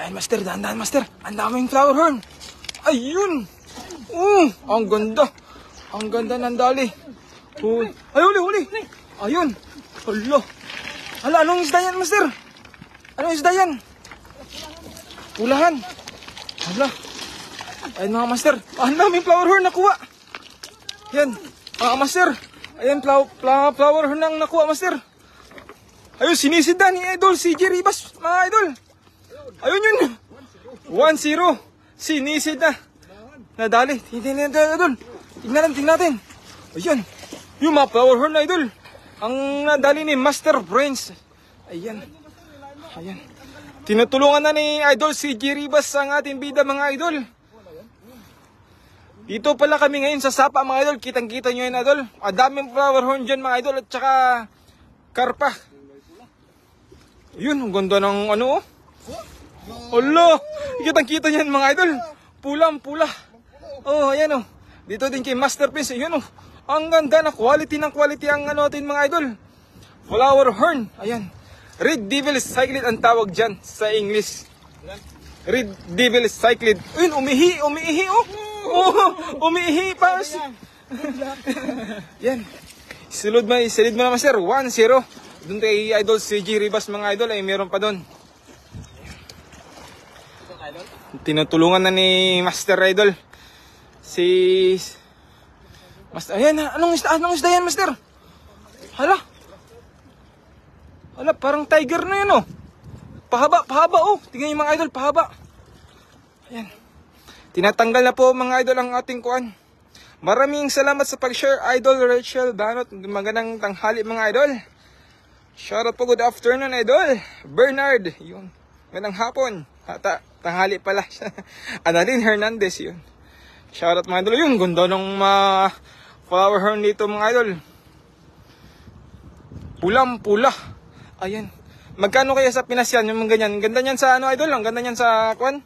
Ayan, master, dahan-dahan, master. Ang daming flower horn. Ayun. Ang ganda. Ang ganda ng dali. Ay, huli. Ayun. Hala. Hala, anong isda yan, master? Anong isda yan? Pulahan. Hala. Ayun, mga master. Ang daming flower horn nakuha. Yan. Mga master. Ayan, flower horn ang nakuha, master. Ayun, sinisid na ni Idol, si Jerry Bass, mga idol. Ayun yun. 1-0. Sinisid na. Nadali. Tingnan natin, idol. Tingnan natin. Ayan. Yung mga flower horn na idol. Ang nadali ni Master Prince. Ayan. Tinutulungan na ni Idol si Jerry Bass ang ating bida, mga idol. Dito pala kami ngayon sa Sapa, mga idol. Kitang-kita nyo yun, idol. Ang daming flower horn dyan, mga idol. At saka karpa. Yun, ang ganda ng ano, oh. Hala, kitang-kita nyo yan, mga idol. Pulang-pula. Oh, ayan, oh. Dito din kay Master Prince. Ayan, oh. Ang ganda na quality ang ano natin, mga idol. Flower horn. Ayan. Red Devil Cyclid ang tawag dyan sa English. Red Devil Cyclid. Ayun, umihi, oh. Umihi pa. Yan. Silid mo naman, sir. 1-0. Doon kay Idol si Jerry Bass, mga idol, ay meron pa doon. Tinutulungan na ni Master Idol. Master, ayan, anong isda yan, Master? Hala, parang tiger na yan, oh. Pahaba, oh. Tingnan yung mga idol, pahaba. Ayan. Tinatanggal na po, mga idol, ang ating kuan. Maraming salamat sa pag-share, Idol Rachel Banot. Magandang tanghali, mga idol. Shoutout po, good afternoon, Idol Bernard. Yun, magandang hapon. Tanghali pala. Annalyn Hernandez, yun. Shoutout, mga idol. Yung ganda ng flower horn dito, mga idol. Pulang-pula. Ayan. Magkano kaya sa Pinas yan, yung ganyan? Ganda niyan sa ano, idol? Ang ganda niyan sa kuan?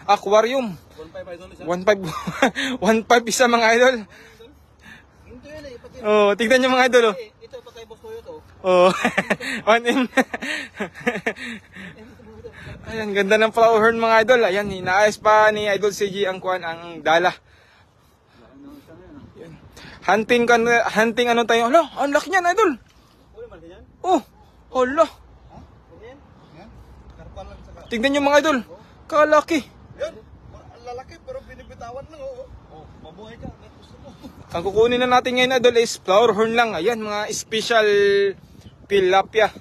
Aquarium. 1.5 isa, mga idol. Oh, tignan niyo, mga idol, oh. Ito pa kay Boss Toyo to. Oh. 1M. Ayan, ganda ng flower horn, mga idol. Ayan, inaayos pa ni Idol CG ang kuan, ang dala. Ayan. Hunting ano tayo? Hala, ang laki niyan, idol. Oh, hala. Tignan niyo, mga idol. Kalaki. Yan, ang lalaki pero binibitawan lang, oh. Mabuhay ka, may gusto mo. Ang kukunin na natin ngayon, idol, is flower horn lang. Ayan, mga special tilapia.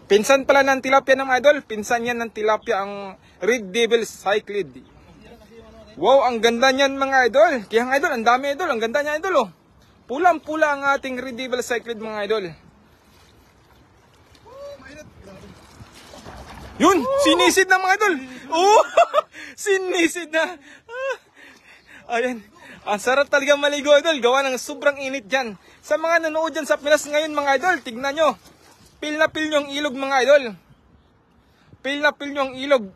Pinsan pala ng tilapia, ng idol. Pinsan yan ng tilapia, ang Red Devil Cyclid. Wow, ang ganda niyan, mga idol. Kaya, idol, ang dami, idol. Ang ganda niya, idol, oh. Pulang-pula ang ating Red Devil Cyclid, mga idol. Yun, sinisid na, mga idol. Oh, sinisid na. Ayan. Ang sarap talaga maligo, idol. Gawa ng sobrang init dyan. Sa mga nanood dyan sa Pinas ngayon, mga idol, tignan nyo. Pil na pil nyo ang ilog, mga idol. Pil na pil nyo ang ilog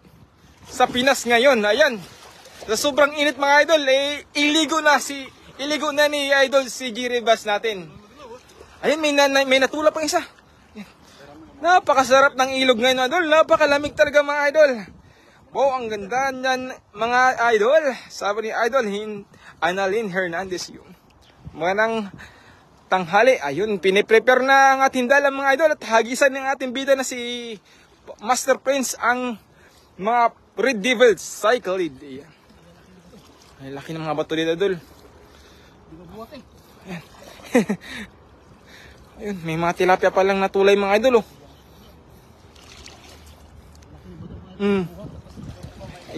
sa Pinas ngayon. Ayan. Sa sobrang init, mga idol, iligo na ni Idol si Jerry Bass natin. Ayan, may natula pang isa. Napakasarap ng ilog ngayon, idol. Napakalamig talaga, mga idol. Wow, ang ganda niyan, mga idol. Sabi ni Idol Annalyn Hernandez, yung magandang tanghali. Ayun, piniprepare na ang ating dala, mga idol. At hagisan ng ating bida na si Master Prince ang mga Red Devil Cyclid. Ayan. Ay, laki ng mga bato dito, idol. Ayan. Ayun, may mga tilapia palang natulay, mga idol, oh.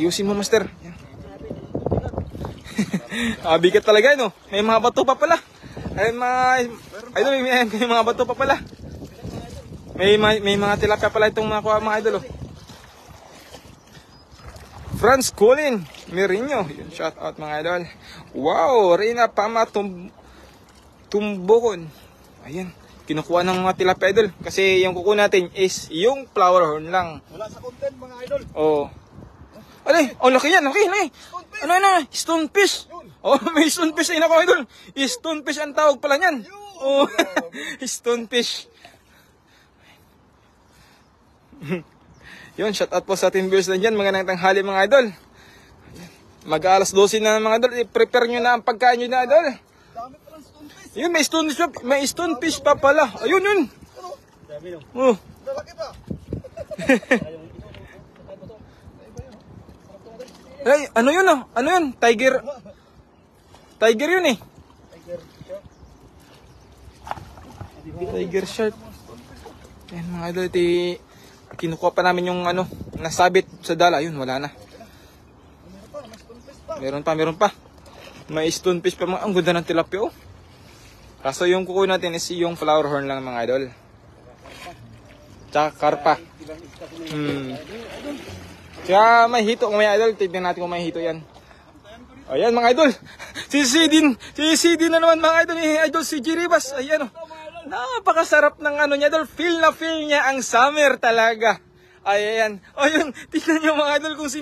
Ayusin mo, Master. Bigat talaga, no? May mga bato pa pala. Ay, idol, may mga bato pa pala. May mga tilapia pala itong mga idol, oh. Franz Colin Merino. Yun, shout out, mga idol. Wow, Reina Pama Tumbokon. Ayan. Kinukuha ng mga tilapia, idol. Kasi yung kukuha natin is yung flower horn lang. Wala sa content, mga idol. Oo. Alay, oh, laki yan, laki. Ano, stonefish. Oh, may stonefish ay nako, idol. Stonefish ang tawag pala niyan. Oh, stonefish. Yun, shout out po sa ating viewers na dyan. Magandang tanghali mga idol. Mag-alas 12 na mga idol. I-prepare nyo na ang pagkain nyo na idol. Dami pa ng stonefish. Yun, may stonefish pa pala. Ayun, yun. Oh. Lalaki pa. Ay, ano yun oh? Ano yun? Tiger. Tiger yun eh. Tiger shark. Yan mga idol, kinukuha pa namin yung ano, nasabit sa dala. Yun, wala na. Meron pa. May stonefish pa mga. Ang ganda ng tilapia oh. Kaso yung kukuha natin is yung flower horn lang mga idol. Tsaka karpa. Kaya may hito mga idol. Tignan natin kung may hito yan. Ayan mga idol. Si na naman mga idol. Idol si Jiribas. Ayan oh. Napakasarap ng ano niya idol. Feel na feel niya ang summer talaga. Ayan. Ayun. Tignan niyo mga idol kung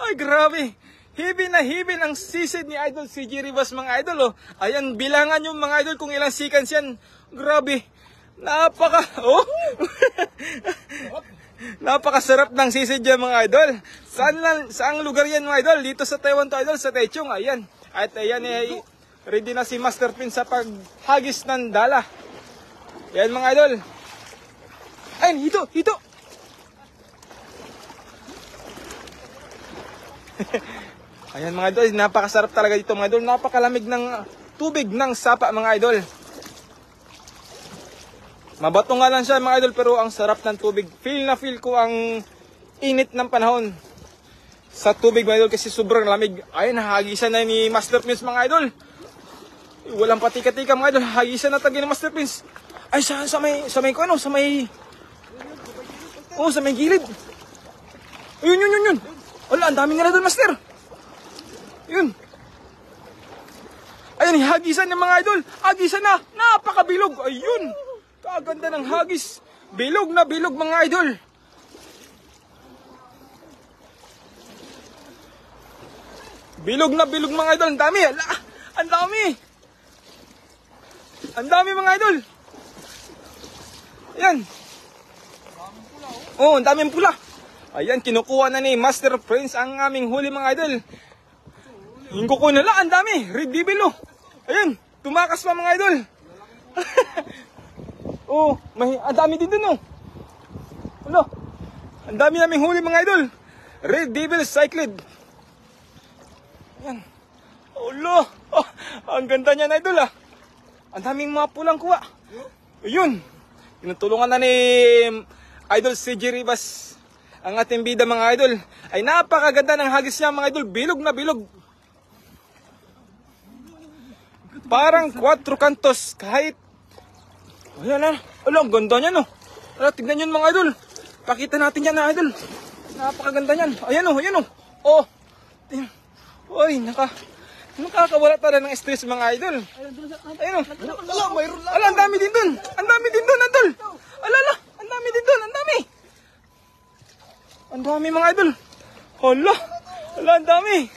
ay grabe. Hibin na hibin ang sisid ni idol si Jiribas mga idol oh. Ayan. Bilangan yung mga idol kung ilang seconds yan. Grabe. Oh. Napakasarap ng sisid yan mga idol. Saang lugar yan mga idol? Dito sa Taiwan to idol, sa Taichung. Ayan. At ayan eh, ready na si Master Prince sa paghagis ng dala. Ayan mga idol. Ayun, hito. Ayan mga idol, napakasarap talaga dito mga idol. Napakalamig ng tubig ng sapa mga idol. Mabato nga lang siya mga idol pero ang sarap ng tubig. Feel na feel ko ang init ng panahon sa tubig mga idol kasi sobrang lamig. Ayun, hagisan na ni Master Prince mga idol. Walang patika-tika mga idol. Hagisan na tagi ni Master Prince. Ay, sa may gilid. Ayun. Wala, ang dami nga na doon, Master. Yun. Ayun, hagisan ng mga idol. Hagisan na. Napakabilog. Ayun. Kaganda ng hagis. Bilog na bilog mga idol. Bilog na bilog mga idol. Ang dami. Ang dami mga idol. Ayan. Oh, ang daming pula. Ayan, kinukuha na ni Master Prince ang aming huli mga idol. Yung kuko nila, ang dami. Red devil oh. Ayan, tumakas pa mga idol. Oh, ang dami din dun oh. Ano? Ang dami naming huli mga idol. Red devil cyclid. Ayan. Oh, ang ganda niya na idol ah. Ang daming mga pulang kuha. Ayun. Tinutulungan na ni Idol si Jiribas ang ating bida mga idol. Ay napakaganda ng hagis niya mga idol. Bilog na bilog. Parang 4 kantos kahit. Ayan na. Ang ganda niya no. Tignan nyo mga idol. Pakita natin yan na idol. Napakaganda niyan. Ayan o. Oh. Uy, nakakawala talaga ng stress mga idol. Ayun o. Mayroon lang. Ang dami din dun. Ang dami din dun, idol. Ang dami din dun. Ang dami mga idol. Ang dami.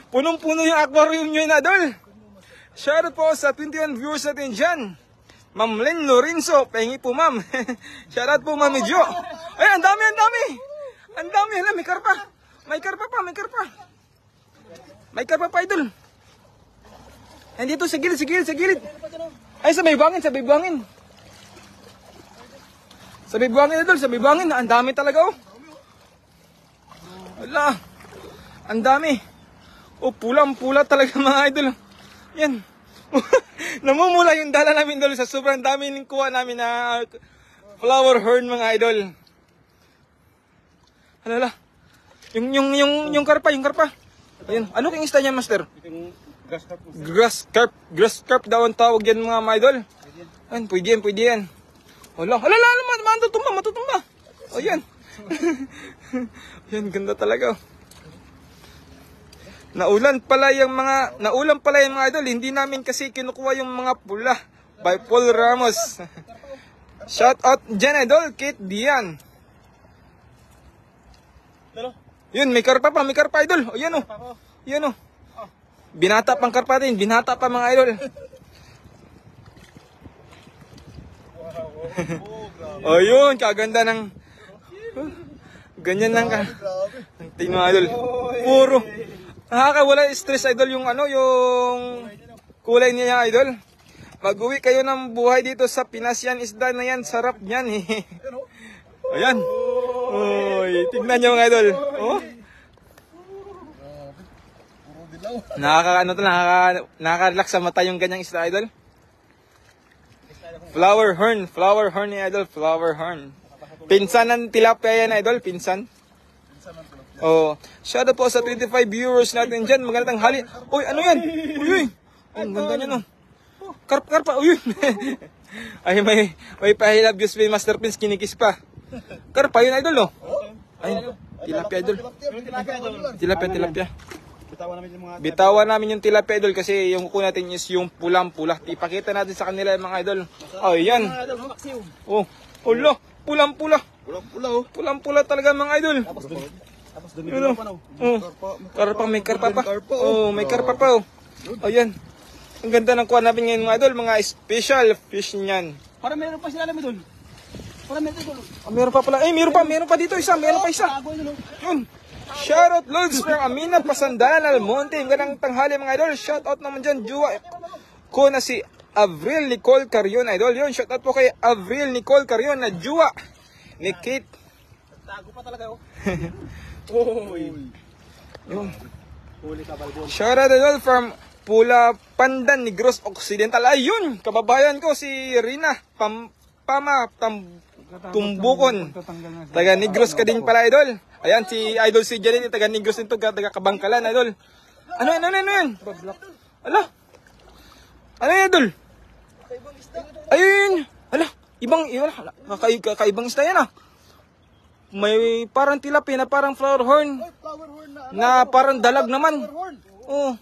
Punong-puno yung aquarium nyo yun, idol. Shoutout po sa 21 viewers natin dyan. Ma'am Len Lorenzo. Pengi po, ma'am. Shoutout po, Mami Jo. Ay, ang dami. Ang dami. May karpa. May karpa pa, idol. Andito sa gilid. Ay, sa may buhangin. Sa may buhangin, idol. Ang dami talaga, oh. Wala. Ang dami. Oh, pulang-pula talaga, mga idol. Yan. Namumula yung dala namin, idol, sa sobrang dami ng kuha namin na flower horn, mga idol. Alala. Yung karpa. Ayun. Ano kang isda niyan, Master? Grass carp daw ang tawag yan mga idol. Ayun, pwede yan. Wala, matutumba. O yan. Yan, ganda talaga. Naulan pala yung mga idol. Hindi namin kasi kinukuha yung mga pula. By Paul Ramos. Shout out dyan, idol. Kate Dian. Yun, may karpa idol. O yan o. Binata pang karpa din. Binata pa mga idol. O yun, kaganda ng. Ganyan lang ka. Grabe. Tingnan mo idol. Puro. Nakakawala stress idol yung ano, yung kulay niya idol. Mag-uwi kayo ng buhay dito sa Pinas yan, isda na yan, sarap yan eh. Ayan. Uy, tignan nyo mga idol. Oh. Puro dilaw. Nakaka-relax sa mata yung ganyang isda idol. Flower horn ni idol, flower horn. Pinsan ng tilapia yan idol, pinsan. Oh, shout out po sa 25 viewers natin dyan. Magandang hali. Uy, ano yan? Uy, ang ganda niya no. Karp pa, uy. Ay, may pahilab Diyos may Master Prince, kinikis pa. Karp pa yun idol no. Ay, tilapia idol. Tilapia. Bitawan namin yung tilapia idol kasi yung kuko natin is yung pulang-pula. Ipakita natin sa kanila yung mga idol. Oh, yan. Oh, ulo, pulang-pula. Pula oh. Pulang-pula talaga mga idol. Tapos dumi-dumi pa no. Karpa, may karpa pa. Oh, may karpa pa oh. Ayan. Ang ganda ng kuha namin ngayon mga idol, mga special fish niyan. Para meron pa sila alam doon. Para meron doon. Meron pa pala. Eh, meron pa dito isa. Meron pa isa. Yun. Shoutout Lods from Amina Pasandalan Almonte. Magandang tanghali mga idol. Shoutout naman dyan, Juwa ko na si Avril Nicole Carion idol. Yun, shoutout po kay Avril Nicole Carion na Juwa ni Kate. Tago pa talaga oh. Yun. Huli ka balbon. Shoutout idol from Pula Pandan Negros Occidental. Ayun, kababayan ko si Rina Tumbukon. Taga Negros ka din pala idol. Ayan, si Idol si Janet, taga Negros nito, taga Kabangkalan, idol. Ano yan? Ala? Ano yan, idol? Ayun! Ala, kakaibang isda yan ah. May parang tilapia na parang flower horn. Na parang dalag naman. Oh.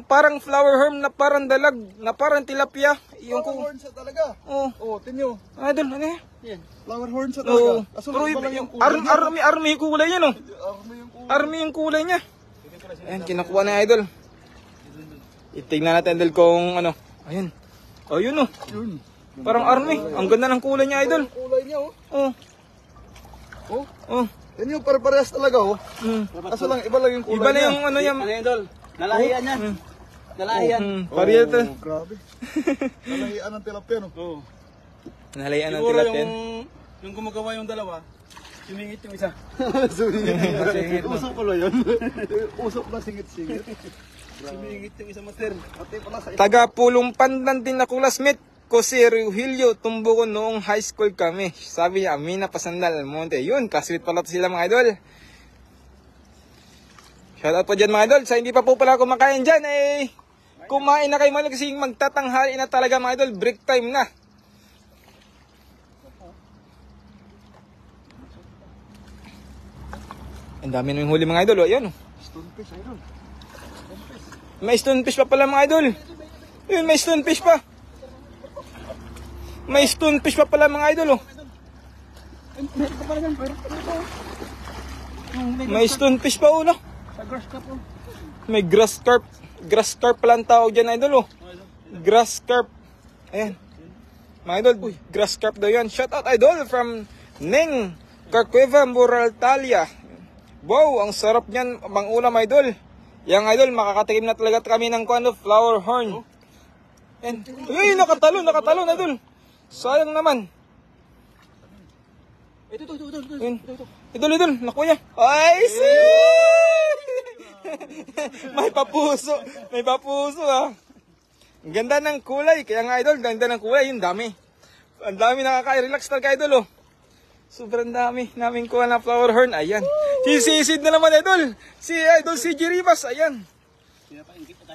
Parang flower horn na parang dalag, na parang tilapia. Yung Flower horn siya talaga. Oh. Oh, tinyo. Idol, ano yan? Flower horn siya Oo. talaga. Kaso Pero iba lang yung kulay. army yung kulay niya, no? Army yung kulay. Army yung kulay niya. Ayan, kinakuha na idol. Itignan natin idol kung ano. Ayan. Oh, yun, no? Yun. Parang army. Ang ganda ng kulay niya, idol. Yung kulay niya oh. Oh. Oh. Oh. Yan yung pare-parehas talaga oh. Mm. Kaso lang iba lang yung kulay Iba na niya. yung ano yan. Ano yan dol? Nalahian yan. Nalahian. Pariya to. Oh, grabe. Nalahian ng tilapia no. Oo. Nalayan ng Siguro tilapia. yung gumagawa yung dalawa, sumingit yung isa. Singit. Usok pala yun. Usok na singit-singit. Sumingit yung isa master. Pati pala sa Taga Pulong Pandan din na classmate ko si Rogelio Tumbukon noong high school kami. Sabi niya, Amina Pasandal Almonte. Yun, classmate pala sila mga idol. Shoutout po dyan mga idol. Sa hindi pa po pala kumakain dyan, eh, kumain na kayo mga idol kasi magtatanghali na talaga mga idol. Break time na. Ang dami nung huli mga idol. O, ayan o. stonefish idol. May stonefish pa pala mga idol. Yun, may stonefish pa. May stonefish pa pala mga idol. Oh. Meron pa pala yan, pero ito. May stonefish pa ulo. Sa grass cup oh. May grass carp. Grass carp pala ang tawag dyan idol. Oh. Grass carp. Ayan. Mga idol, grass carp daw yan. Shout out idol from Neng Carcueva Moraltalia. Wow, ang sarap niyan, pang ulam idol. Yang idol, makakatikim na talaga kami ng flower horn. Yan. Uy, nakatalon idol. Sayang naman. Ito. Yun. Idol, nakuya. Ay, May papuso ah. Ang ganda ng kulay, kaya nga idol, ganda ng kulay, yung dami. Ang dami nakaka-relax talaga idol oh. Sobrang dami namin kuha na flower horn. Ayan. Sisisid na naman idol. Si idol si Jiribas. Ayan.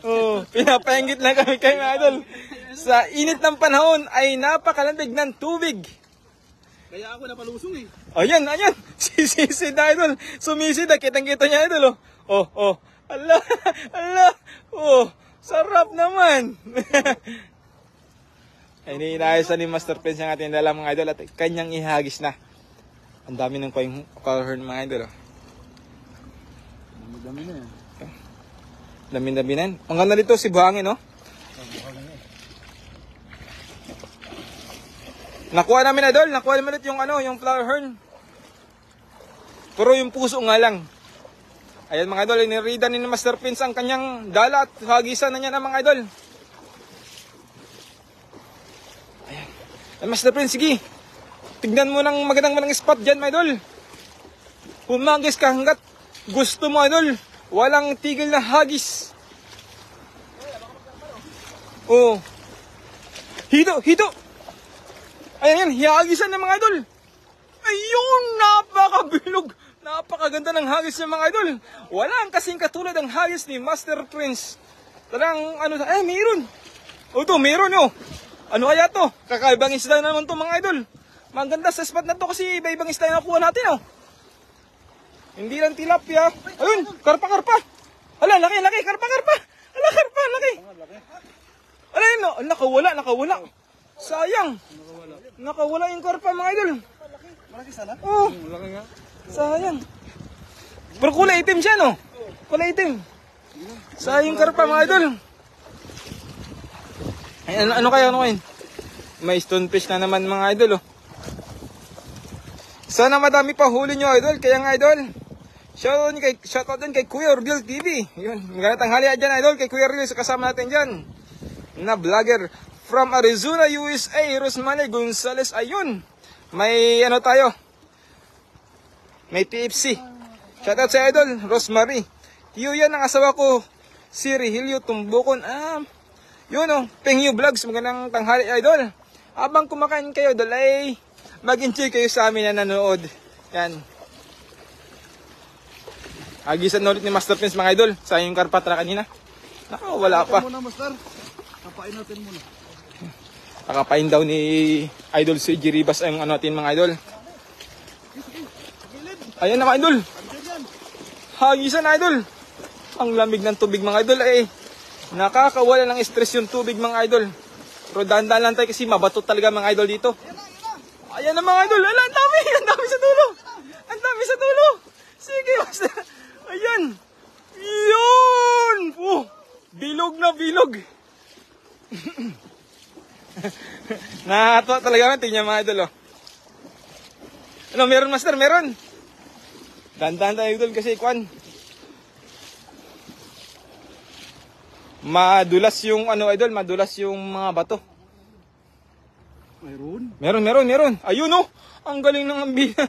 Oh, pinapainggit lang kami kayo mga idol. Sa init ng panahon ay napakalamig ng tubig. Kaya ako napalusong eh. Ayan. Sisisid na idol. Sumisid na. Kitang-kita niya idol oh. Oh. Allah. Oh. Sarap naman. Ay, iniinayos na ni Master Prince ang ating dala mga idol at kanyang ihagis na. Ang dami ng flower horn mga idol. Oh. Dami na yan. Dami na yan. Ang ganda dito si Buhangin, no? Nakuha namin idol. Nakuha namin ulit yung flower horn. Pero yung puso nga lang. Ayan mga idol, inirida ni Master Prince ang kanyang dala at hagisan na niya na mga idol. Ayan. Ay, Master Prince, sige. Tignan mo ng magandang spot dyan mga idol. Humagis ka hanggat gusto mo idol. Walang tigil na hagis. Oh. Hito. Ayan, hihagisan ng mga idol. Ayun, napakabilog. Napakaganda ng hagis ng mga idol. Walang kasing katulad ang hagis ni Master Prince. Talagang meron. O ito, meron oh. Ano kaya to? Kakaibang isda na naman to mga idol. Maganda sa spot na to kasi iba-ibang isda na nakuha natin oh. Hindi lang tilapia. Ayun, karpa. Hala, laki, karpa. Hala, karpa, laki. Ala yun, no? Nakawala. Sayang. Nakawala yung karpa mga idol. Malaki sana? Oh, Laki nga. sayang. Pero kulay itim siya, no? Kulay itim. Sayang karpa mga idol. Ay, ano kaya? May stonefish na naman mga idol, oh. Sana madami pa huli nyo, idol. Kaya nga, idol, shoutout din kay Kuya Rodel TV. Yun, magandang tanghali dyan, idol, kay Kuya Rodel. Kasama natin dyan na vlogger from Arizona, USA, Rosmane Gonzales. Ayun, may tayo. May TFC. Shoutout sa idol, Rosemary. Tiyo yan ang asawa ko, si Regilio Tumbukon. Yun oh, Pengyu Vlogs. Magandang tanghali, idol. Habang kumakain kayo, idol, ay mag-enjoy kayo sa amin na nanood. Yan. Agisan na ulit ni Master Prince mga idol. Sayang yung karpatra kanina. Wala pa. Muna, Master. Kapain natin muna. Kakapain daw ni Idol si Jiribas ang natin mga idol. Ayan na mga idol. Hagisan na idol. Ang lamig ng tubig mga idol ay nakakawala ng stress yung tubig mga idol. Pero dahan-dahan lang tayo kasi mabato talaga mga idol dito. Ayan na mga idol. Ala, ang dami sa dulo. Ang dami sa dulo. Sige, Master. Ayan. Yun. Bilog na bilog. Nakakatawa talaga. Tingnan mga idol. Ano, meron Master? Meron. Dahan-dahan tayo idol kasi kwan. Madulas yung idol. Madulas yung mga bato. Meron. Ayun oh. Ang galing ng ambina.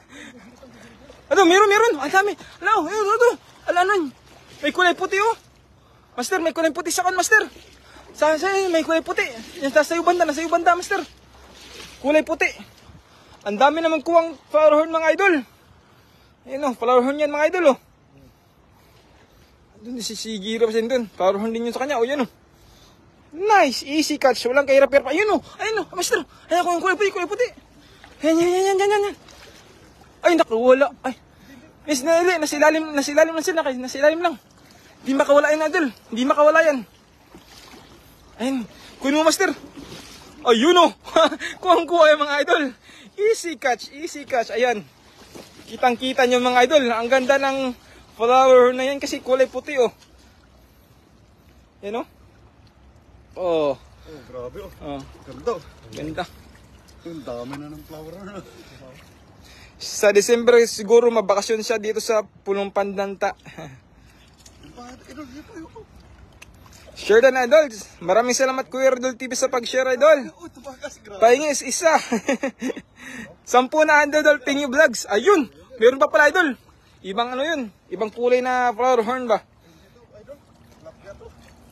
Meron. Ang dami. Ayun. Alanan. May kulay puti oh. Master, may kulay puti sa kan, Master. Saan may kulay puti. Yan nasa iyo banda, Master. Kulay puti. Ang dami naman kuwang flower horn mga idol. Ayun oh, flower horn yan mga idol oh. Doon si Gira pa sin doon. Flower horn din yun sa kanya. Oh, yan oh. Nice, easy catch. Walang kahirap-hirap. Ayun oh, Master. Ayan ko yung kulay puti. Yan. Ay, nakawala. Ay. Miss, nasilalim lang. Hindi makawala yan, idol. Hindi makawala yan. Ayun, kunin mo, Master. Ayun oh. Kuwang-kuha yung mga idol. Easy catch. Ayan. Kitang-kita nyo mga idol. Ang ganda ng flower na yan kasi kulay puti oh. Yan oh. Oh, grabe oh. Oh. Ganda. Ang dami na ng flower na. Sa December siguro mabakasyon siya dito sa Punong Pandanta. Share na idol. Maraming salamat Kuya Rodel TV sa pag-share idol. Pahingis isa. 10 na idol Pengyu Vlogs. Ayun, meron pa pala idol. Ibang yun? Ibang kulay na flower horn ba?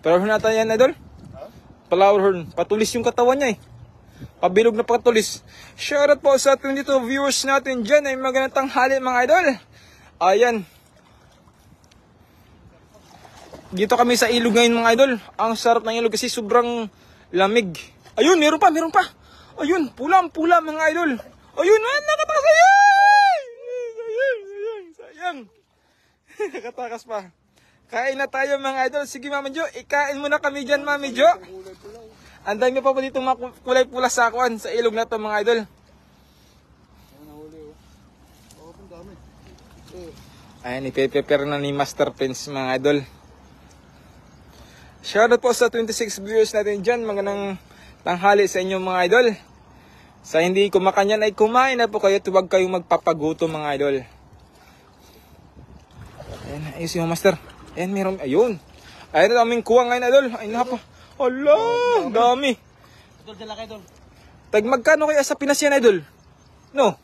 Flower horn natin yan idol. Flower horn. Patulis yung katawan niya eh. Pabilog na patulis. Shoutout po sa 22 viewers natin dyan. Ay magandang tanghali mga idol. Ayan. Dito kami sa ilog ngayon mga idol. Ang sarap ng ilog kasi sobrang lamig. Ayun, meron pa. Ayun, pula mga idol. Ayun, nakatakas. Sayang. Nakatakas pa. Kain na tayo mga idol. Sige Mama Jo, ikain mo na kami dyan Mami Jo. Ang dami pa po dito mga kulay pula sa akuan sa ilog na to mga idol. Ayan, ipe-prepare na ni Master Prince mga idol. Shoutout po sa 26 viewers natin dyan. Magandang tanghali sa inyo mga idol. Sa hindi kumakanyan ay kumain na po kayo. Huwag kayong magpapaguto mga idol. Ayan, ayos yung master. Ayan, meron, ayun. Ayan na aming kuha ngayon, idol. Ayun na pa. Hala, ang dami. Idol, dala kayo, idol. Tag magkano kaya sa Pinas yan, idol? No?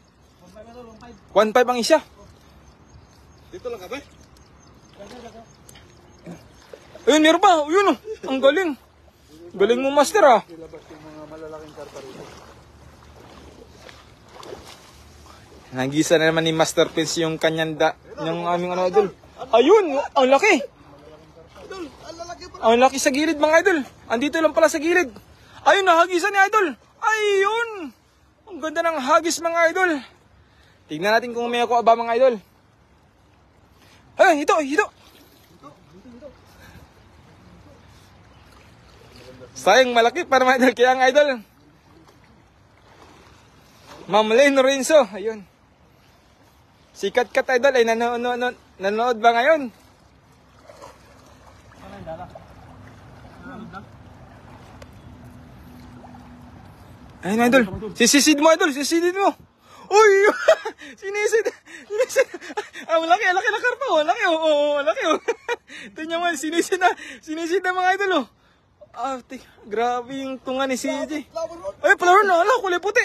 1.5 ang isa. Dito lang kami. Ayun, meron pa. Ayun, oh. Ang galing. Galing mo, master, ah. Ilabas yung mga malalaking karpa rito. Nagisa na naman ni Master Prince yung kanyang yung aming ano, idol. Ayun, ang laki. Idol, ang lalaki pa. Ang laki sa gilid, mga idol. Andito lang pala sa gilid. Ayun, nahagisan ni idol. Ayun. Ang ganda ng hagis, mga idol. Tignan natin kung may ako aba, mga idol. Ay, ito. Sayang malaki para mga idol. Kaya ang idol. Ma'am Lane Lorenzo. Ayun. Sikat ka idol ay nanonood ba ngayon? Ayun idol. Sisisid mo idol. Sisisid mo. Uy! Sinisid. Ang laki na karpa. Ang laki. Ang laki. Tingnan mo. Sinisid na mga idol. Grabe yung tunga ni CJ. Ay, flower na. Ala, kulay puti.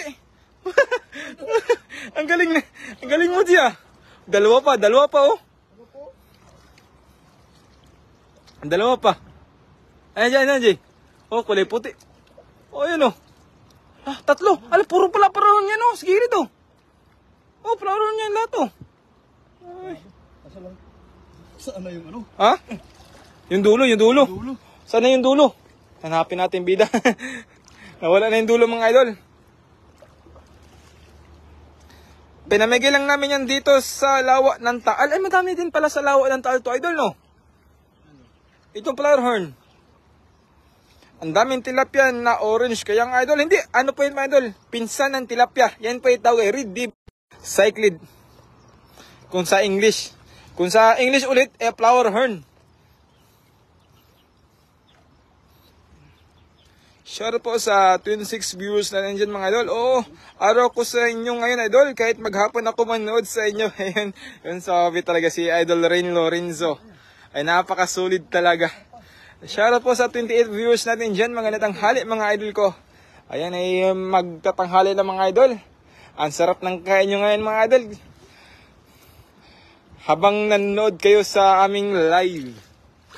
Ang galing mo diya. Dalawa pa oh. Dalawa pa. Ayan, Jay. Oh, kulay puti. Oh, ayan oh. Tatlo. Ala, puro pala flower yan oh. Sige rito. Oh, flower yan lahat oh. Ay. Saan na yung ano? Ha? Yung dulo. Saan na yung dulo? Hanapin natin bida. Nawala na yung dulo mga idol. Pinamigay lang namin yan dito sa lawa ng Taal. Ay, madami din pala sa lawa ng Taal to, idol, no? Itong flower horn. Ang daming tilapia na orange. Kaya nga, idol, hindi. Ano po yun, mga idol? Pinsan ng tilapia. Yan po yung tawag, red deep cyclid. Kung sa English. Kung sa English ulit, flower horn. Shout out po sa 26 viewers na nandiyan mga idol. Oo, araw ko sa inyo ngayon idol. Kahit maghapon ako manood sa inyo. Ayan, yun sabi talaga si Idol Rain Lorenzo. Ay napakasulit talaga. Shout out po sa 28 viewers natin dyan. Mga natanghali mga idol ko. Ayan ay magtatanghali na mga idol. Ang sarap ng kain nyo ngayon mga idol. Habang nanonood kayo sa aming live.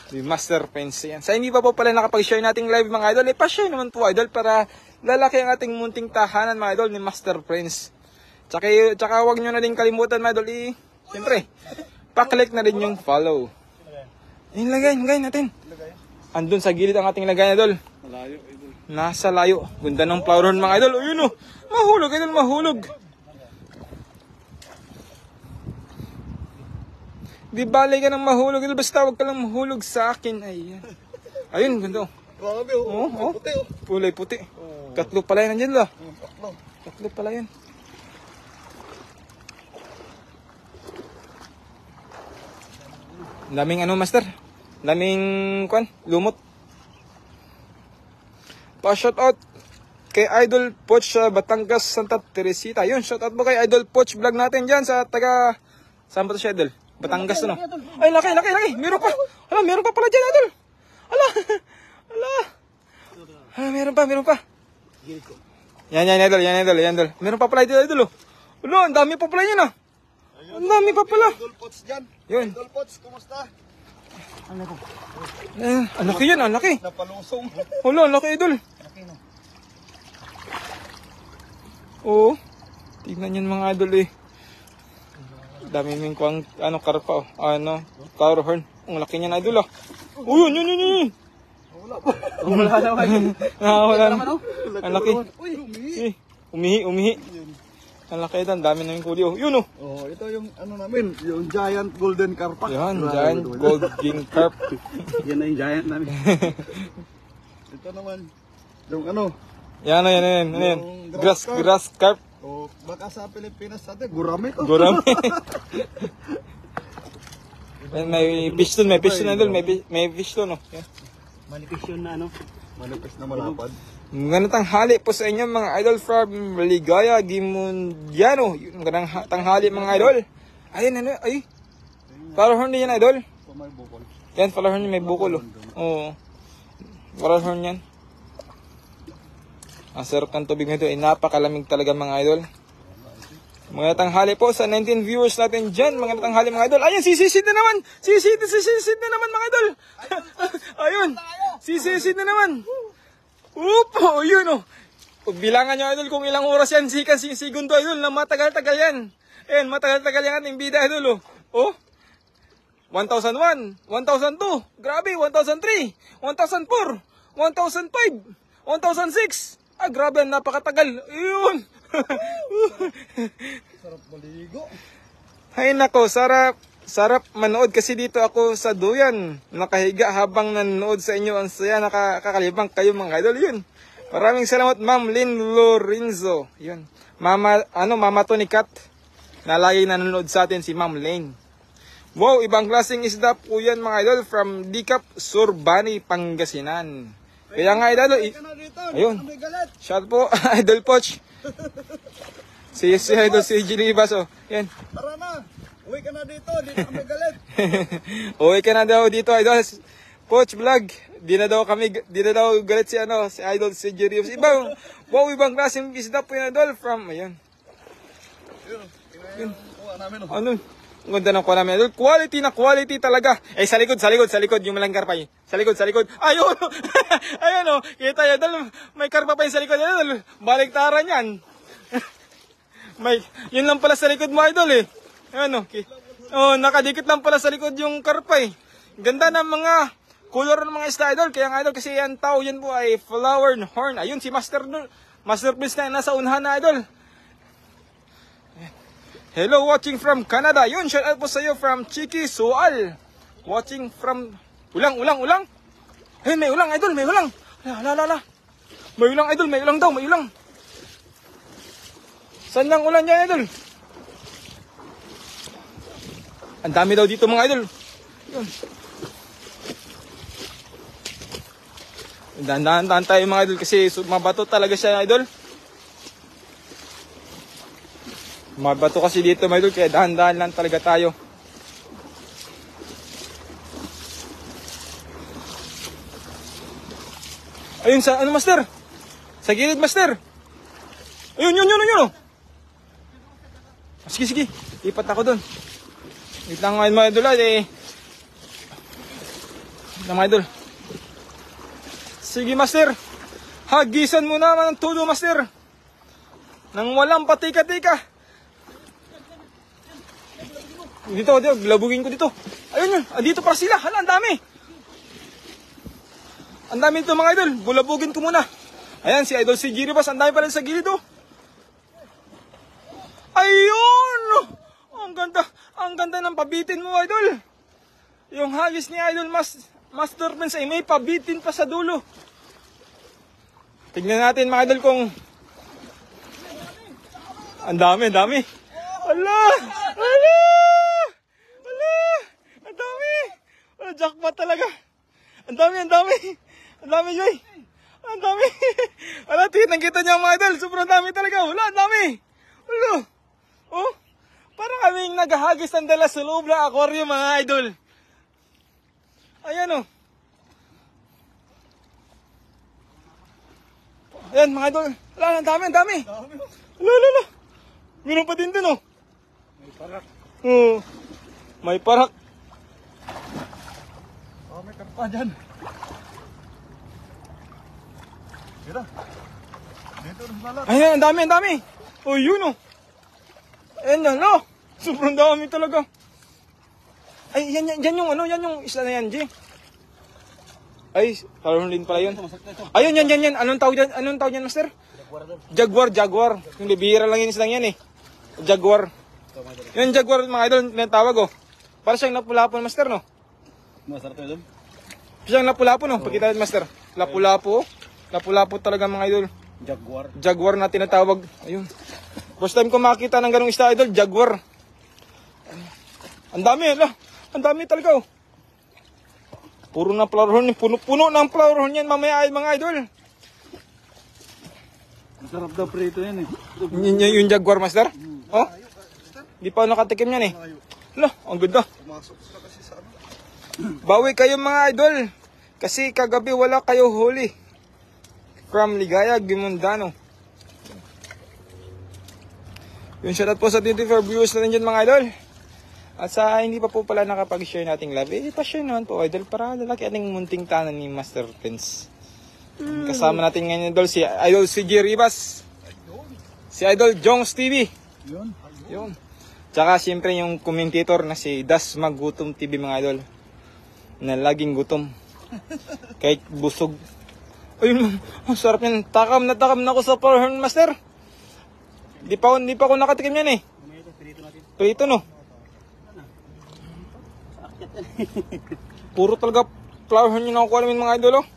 Di Master Prince yan. Sa hindi pa po pala nakapag-share nating live mga idol, pa-share naman po idol para lalaki ang ating munting tahanan mga idol ni Master Prince. Tsaka huwag nyo na din kalimutan mga idol, siyempre, pa-click na rin yung follow. Yung lagay natin. Andun sa gilid ang ating lagay idol. Malayo, idol. Nasa layo. Ganda ng flower horn mga idol. O yun o. Mahulog idol, mahulog. Di balay ka ng mahulog. Basta huwag ka lang mahulog sa akin. Ayan. Ayun, ganda. Grabe oh. Puti oh. Kulay puti. Katlo pala yan nandiyan la. Tatlo. Katlo pala yan. Daming ano, master? Daming lumot. Pa-shoutout kay Idol Poch sa Batangas, Santa Teresita. Yun, shoutout mo kay Idol Poch vlog natin dyan sa taga... Saan ba ito siya, Idol? Batangas no? Ay, laki. Meron pa. Hala, meron pa pala dyan, Idol. Hala. Hala, meron pa. Yan, Idol. Meron pa pala dito, Idol. Hala, ang dami pa pala yan, ah. Ang dami pa pala. Idol Pots dyan. Yun. Idol Pots, kumusta? Ang laki yan, ang laki. Napalusong. Hala, ang laki, Idol. Oo. Tignan yan mga Idol eh. Dami ming kuang karpa flower horn. Ang laki niya na idol ah. Yun. Wala naman. Wala. Ang laki. Umihi. Yun. Ang laki ito, ang dami na yung kuli oh. Yun oh. Oh, ito yung ano namin, yung giant golden carp. Yan, giant golden carp. Yan na yung giant namin. Ito naman, yung ano, Yan. Yung Grass carp. o baka sa Pilipinas natin, gurame ko. Gurami. May piston idol. May piston oh. Yan. Manipis yun na ano. Manipis na malapad. Magandang tanghali po sa inyo mga idol from Ligaya, Gimundiano. Magandang tanghali mga idol. Ayun, ay. Flower horn din yan, idol. So, may bukol. Yan, flower horn may bukol, oh. Oo. Flower horn yan. Ang sarap ng tubig nito. Napakalamig talaga, mga idol. Mga tanghali po sa 19 viewers natin dyan. Mga tanghali, mga idol. Ayun, sisisid na naman. Sisid na naman, mga idol. Ayun, sisisid na naman. Opo, yun, oh. Bilangan nyo, idol, kung ilang oras yan, segundo, idol, na matagal-tagal yan. Ayan, matagal-tagal yan ating bida, idol, oh. 1,001, 1,002, grabe, 1,003, 1,004, 1,005, 1,006. Grabe, napakatagal. Ayun. Sarap maligo. Ay, nako, sarap manood kasi dito ako sa duyan. Nakahiga habang nanonood sa inyo. Ang saya, nakakalibang kayo, mga idol. Yun. Maraming salamat, Ma'am Lynn Lorenzo. Yun. Mama Tony Cat. Na lagi nanonood sa atin si Ma'am Lynn. Wow, ibang klaseng isda po yan, mga idol. From Dicap, Surbani, Pangasinan. Kaya nga, idol. Ayun. Shout po, Idol Poch. Si Idol, si Gilibas, oh. Yan. Tara na. Uwi ka na dito. Dito kami galit. Uwi ka na daw dito, Idol. Poch Vlog. Di na daw galit si Idol, si Gilibas. Ibang klaseng isda po yan, Idol. From, ayun. Yun. Kuha namin. Ano? Ang ganda ng kuha namin, Idol. Quality talaga. sa likod, yung malang karpay. Sa likod. Ayun! Ayun, oh. Kita yan, Idol. May karpa pa yung sa likod, Idol. Baliktaran yan. Yun lang pala sa likod mo, Idol, eh. Ayun, oh. Nakadikit lang pala sa likod yung karpay. Ganda ng mga color ng mga isda, Idol. Kaya nga, Idol, kasi yan tao, yan po ay flower horn. Ayun, si Master Prince na nasa unahan na, Idol. Hello, watching from Canada. Yun, shout out po sa iyo from Chiki Sual. Watching from... Ulang. Hey, may ulang, Idol, may ulang. Ala. May ulang, Idol, may ulang daw, may ulang. Saan lang ulan niya, Idol? Ang dami daw dito, mga Idol. Yun. Dahan-dahan tayo, mga Idol, kasi mabato talaga siya, Idol. Mabato kasi dito, mga Idol, kaya dahan-dahan lang talaga tayo. Ayun, Master? Sa gilid, Master. Ayun, oh. Sige. Lipat ako dun. Wait lang, mga Idol, mga Idol. Sige, Master. Hagisan mo naman ang todo, Master. Nang walang patika-tika. Dito, labugin ko dito. Ayun yun, dito para sila. Hala, ang dami. Ang dami ito, mga Idol. Bulabugin ko muna. Ayan, si Idol si Giribas. Ang dami pala sa gilid, oh. Ayun! Ang ganda ng pabitin mo, Idol. Yung hagis ni Idol Master Prince ay may pabitin pa sa dulo. Tignan natin, mga Idol, kung... Ang dami. Ala! Ang dami! Jackpot talaga. Ang dami, Joy. Ang dami. Ala, kita niyo, mga Idol. Sobrang dami talaga. Wala, ang dami. Wala. Oh, parang kaming naghahagis ng dala sa loob ng aquarium, mga Idol. Ayan, oh. Ayan, mga Idol. Wala, ang dami. Wala. Meron pa din dun, oh. May parak. Oo. May parak. Oh, may karpa dyan. Mira. Dito rin balat. Ayan, ang dami. Oh, yun, oh. Ayan yan, oh. Sobrang dami talaga. Ay, yan yung isla na yan, G. Ay, parang din pala yun. Ayun, yan. Anong tawag yan, Master? Jaguar. Yung bibihira lang yun islang yan, eh. Jaguar. Yung Jaguar, mga Idol, tinatawag, oh. Para siyang lapu-lapo, Master, no? Masarap ito, Idol. Siyang lapu-lapo, no? Pakita natin, Master. Lapu-lapo, oh. Lapu-lapo talaga, mga Idol. Jaguar na tinatawag. Ayun. First time ko makita ng ganong isda, Idol. Jaguar. Ang dami, ala. Ang dami talaga, oh. Puro na flower horn. Puno ng flower horn yan mamaya, mga Idol. Masarap daw prito yan, eh. Yung Jaguar, Master? Oh? Di pa nakatikim yan, eh. Hala, ang ganda. Pumasok sila kasi sa ano. Bawi kayo mga idol. Kasi kagabi wala kayo huli. From Ligaya, Gimondano. Yung shoutout po sa 24 viewers natin dyan mga idol. At sa hindi pa po pala nakapag-share nating live, pa-share naman po idol para lalaki ating munting tanan ni Master Prince. Kasama natin ngayon idol si Idol CJ Rivas. Si Idol Jongs TV. Yun. Tsaka siyempre yung commentator na si Das Magutom TV mga idol. Na laging gutom. Kahit busog. Ayun, ang sarap yan. Takam na ako sa Power Master. Di pa ako nakatikim yan eh. Prito no. Puro talaga flower horn yung nakukuha namin mga idol oh.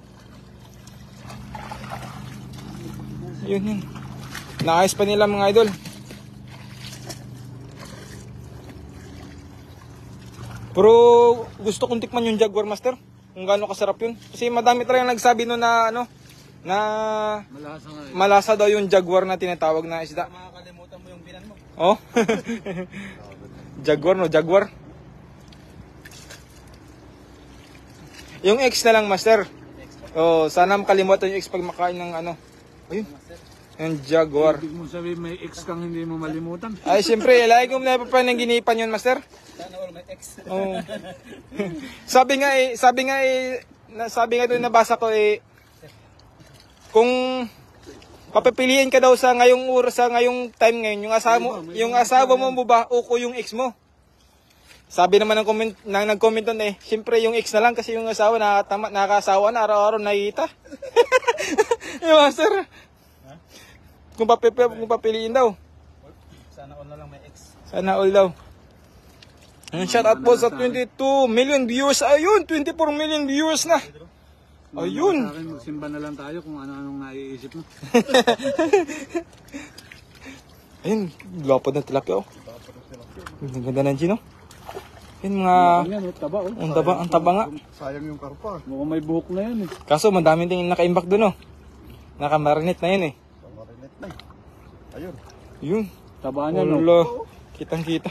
Yun. Naayos pa nila mga idol. Pero gusto kong tikman yung Jaguar Master. Kung gaano kasarap yun. Kasi madami talaga nagsabi no na ano. Na malasa daw yung Jaguar na tinatawag na isda. Makakalimutan mo yung binan mo. Oh. Jaguar no, Jaguar. Yung X na lang Master. Oh, sana makalimutan yung X pag makain ng ano. Ayun. Yung Jaguar. Ibig mo sabihin may ex kang hindi mo malimutan. Ay, siyempre, lagi kong pa ng ginipan yun, Master. Sana all may ex. Oh. sabi nga doon nabasa ko kung papipiliin ka daw sa ngayong ngayong time ngayon, yung asawa mo ba uko yung ex mo? Sabi naman ng nag-comment doon siyempre yung ex na lang kasi yung asawa nakakasawa na araw-araw nakikita. Yung Master. Kung papiliin daw. Sana all na lang may ex. Sana all daw. Shout out po sa 22 million viewers. Ayun, 24 million viewers na. Ayun. Sa akin, magsimba na lang tayo kung ano-anong naiisip mo. Ayun, lapad ng tilapia oh. Ang ganda ng Gino. Yun mga... Taba oh. Ang taba nga. Sayang yung karpa. Mukhang may buhok na yan eh. Kaso madaming tingin nakaimbak dun oh. Nakamarinate na yun eh. Marinet na Ayun. Yun. Taba niya no. Ulo. Kitang-kita.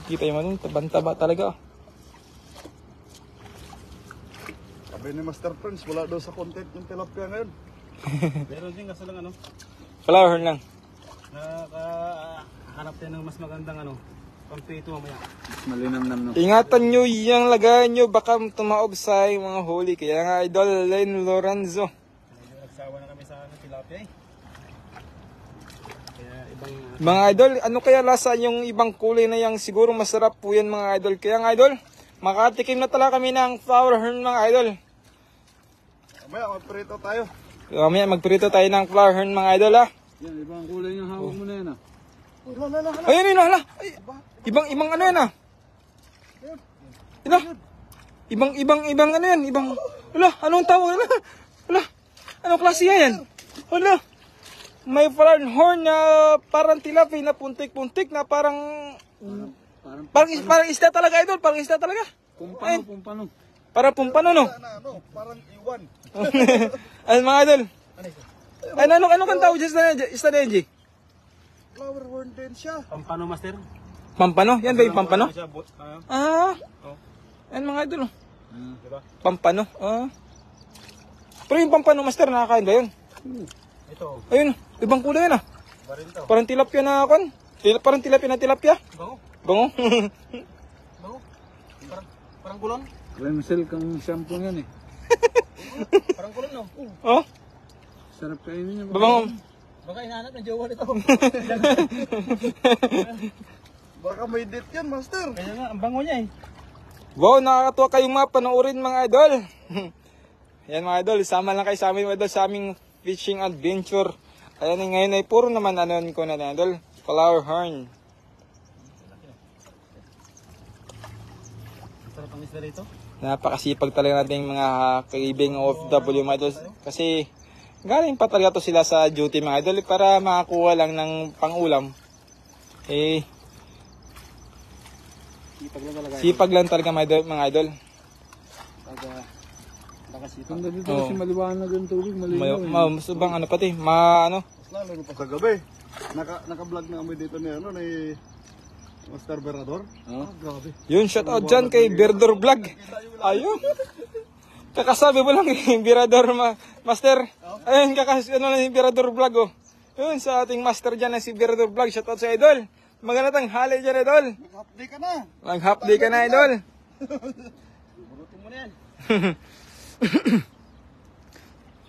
Kita yung ano, tabang-taba talaga oh. Sabi ni Master Prince, wala daw sa content yung tilapia ngayon. Meron din kasi lang ano. Flower horn lang. Nakakahanap tayo ng mas magandang ano. Pamprito mamaya. Mas malinamnam no. Ingatan nyo yung lagay nyo, baka tumaob sa mga huli. Kaya nga idol, Len Lorenzo. Medyo nagsawa na kami sa tilapia eh. Kaya ibang... Mga idol, ano kaya lasa yung ibang kulay na yang siguro masarap po yan mga idol. Kaya nga idol, makatikim na talaga kami ng flower horn mga idol. Mamaya, magprito tayo. Mamaya magprito tayo ng flower horn mga idol ha. Yan, ibang kulay yung hawak mo na yan ah. Ayun yun hala. Ay, ibang ano yan ah. Hala. Ibang ano yan. Hala, anong tawag yan? Hala, anong klase yan? Hala. May flower horn na parang tilapia na puntik-puntik na parang isda talaga idol. Parang isda talaga. Pumpano. Parang pumpano no. Parang iwan. Ay mga idol. Ano kang tawag dyan isda na yan, G? Flower horn din siya. Pampano master? Pampano? Yan ba yung pampano? Ah. Oh. Yan mga idol. Diba? Pampano. Ah. Pero yung pampano master nakakain ba yun? Ito. Ayun, ibang kulay yan ah. Barin to. Parang tilapia na kon. Parang tilapia na tilapia. Bango. Bango. Bango. Parang kulon. Remsel kang shampoo yan eh. Parang kulon no. Oh, Sarap kainin niya. babango. Baka hinahanap ng jowa nito. Baka may date yan, Master. Kaya nga, ang bango niya eh. Wow, nakakatuwa kayong mga panoorin mga idol. Yan mga idol, sama lang kayo sa amin mga idol sa aming fishing adventure. Ayan ngayon ay puro naman ano ko na idol. Flower horn. Sarap ang isda rito. Napakasipag talaga natin mga kaibing OFW mga idol. Kasi galing pa talaga to sila sa duty mga idol para makakuha lang ng pang-ulam. Sipag lang talaga mga idol. Ang ganda dito kasi maliwanag ang tubig. Malinaw eh. Subang ano pati, ano? Mas lalo na pa sa gabi. Naka-vlog na kami dito ni Master Berador? Oh. Grabe. Yun, shout out dyan kay Berador Vlog. Ayun. Kakasabi mo lang yung Berador Master. Ayun, ano na yung Berador Vlog oh. Yun, sa ating master dyan na si Berador Vlog. Shout out sa idol. Magandang hali dyan, idol. Mag-update ka na. Mag-half day ka na, idol. Burutin mo na yan.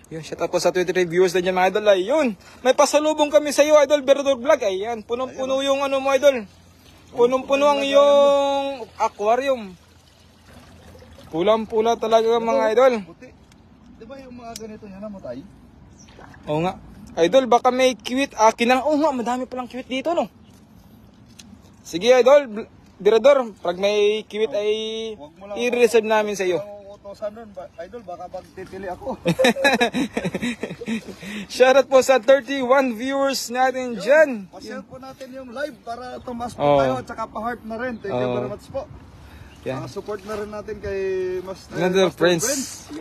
Yun, shout out po sa 23 viewers na dyan, mga idol. Ayun, may pasalubong kami sa iyo, idol, Berador Vlog. Ayan, punong-puno yung ano mo, idol. Punong-puno ang iyong aquarium. Pulang-pula talaga mga idol. Buti. Di ba yung mga ganito niya namatay? Oo nga. Idol, baka may kiwit. Akin na. Oo nga, madami palang kiwit dito, no? Sige, idol. Berador, pag may kiwit ay Huwag mo lang i-reserve namin sa iyo. Ang utosan nun, idol, baka magtitili ako. Shoutout po sa 31 viewers natin dyan. Pasyal po natin yung live para tumas po Oo. tayo at saka pa-heart na rin. Thank you Oo. very much po. Yan. Support na rin natin kay Master Another friends.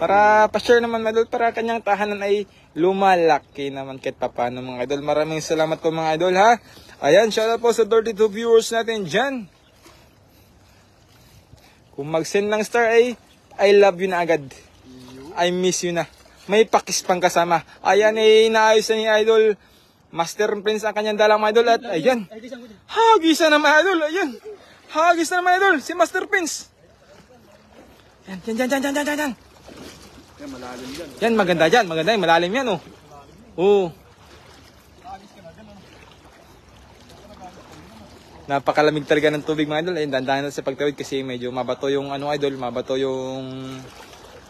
Para pa-share naman, mga idol, para kanyang tahanan ay lumalaki naman kahit papano, mga idol. Maraming salamat po, mga idol, ha? Ayan, shoutout po sa 32 viewers natin dyan. Kung mag-send ng star ay I love you na agad. I miss you na. May pakis pang kasama. Ayan, inaayos na ni idol Master Prince ang kanyang dalang, mga idol. At ayan, hagisa na, mga idol. Ayan, hagis na, mga idol. Si Master Prince. Yan. Yan, malalim yan. Yan, maganda dyan. Maganda yan. Malalim yan, oh. Oo. Napakalamig talaga ng tubig, mga idol. Ayun, dandahan na sa pagtawid kasi medyo mabato yung ano, idol. Mabato yung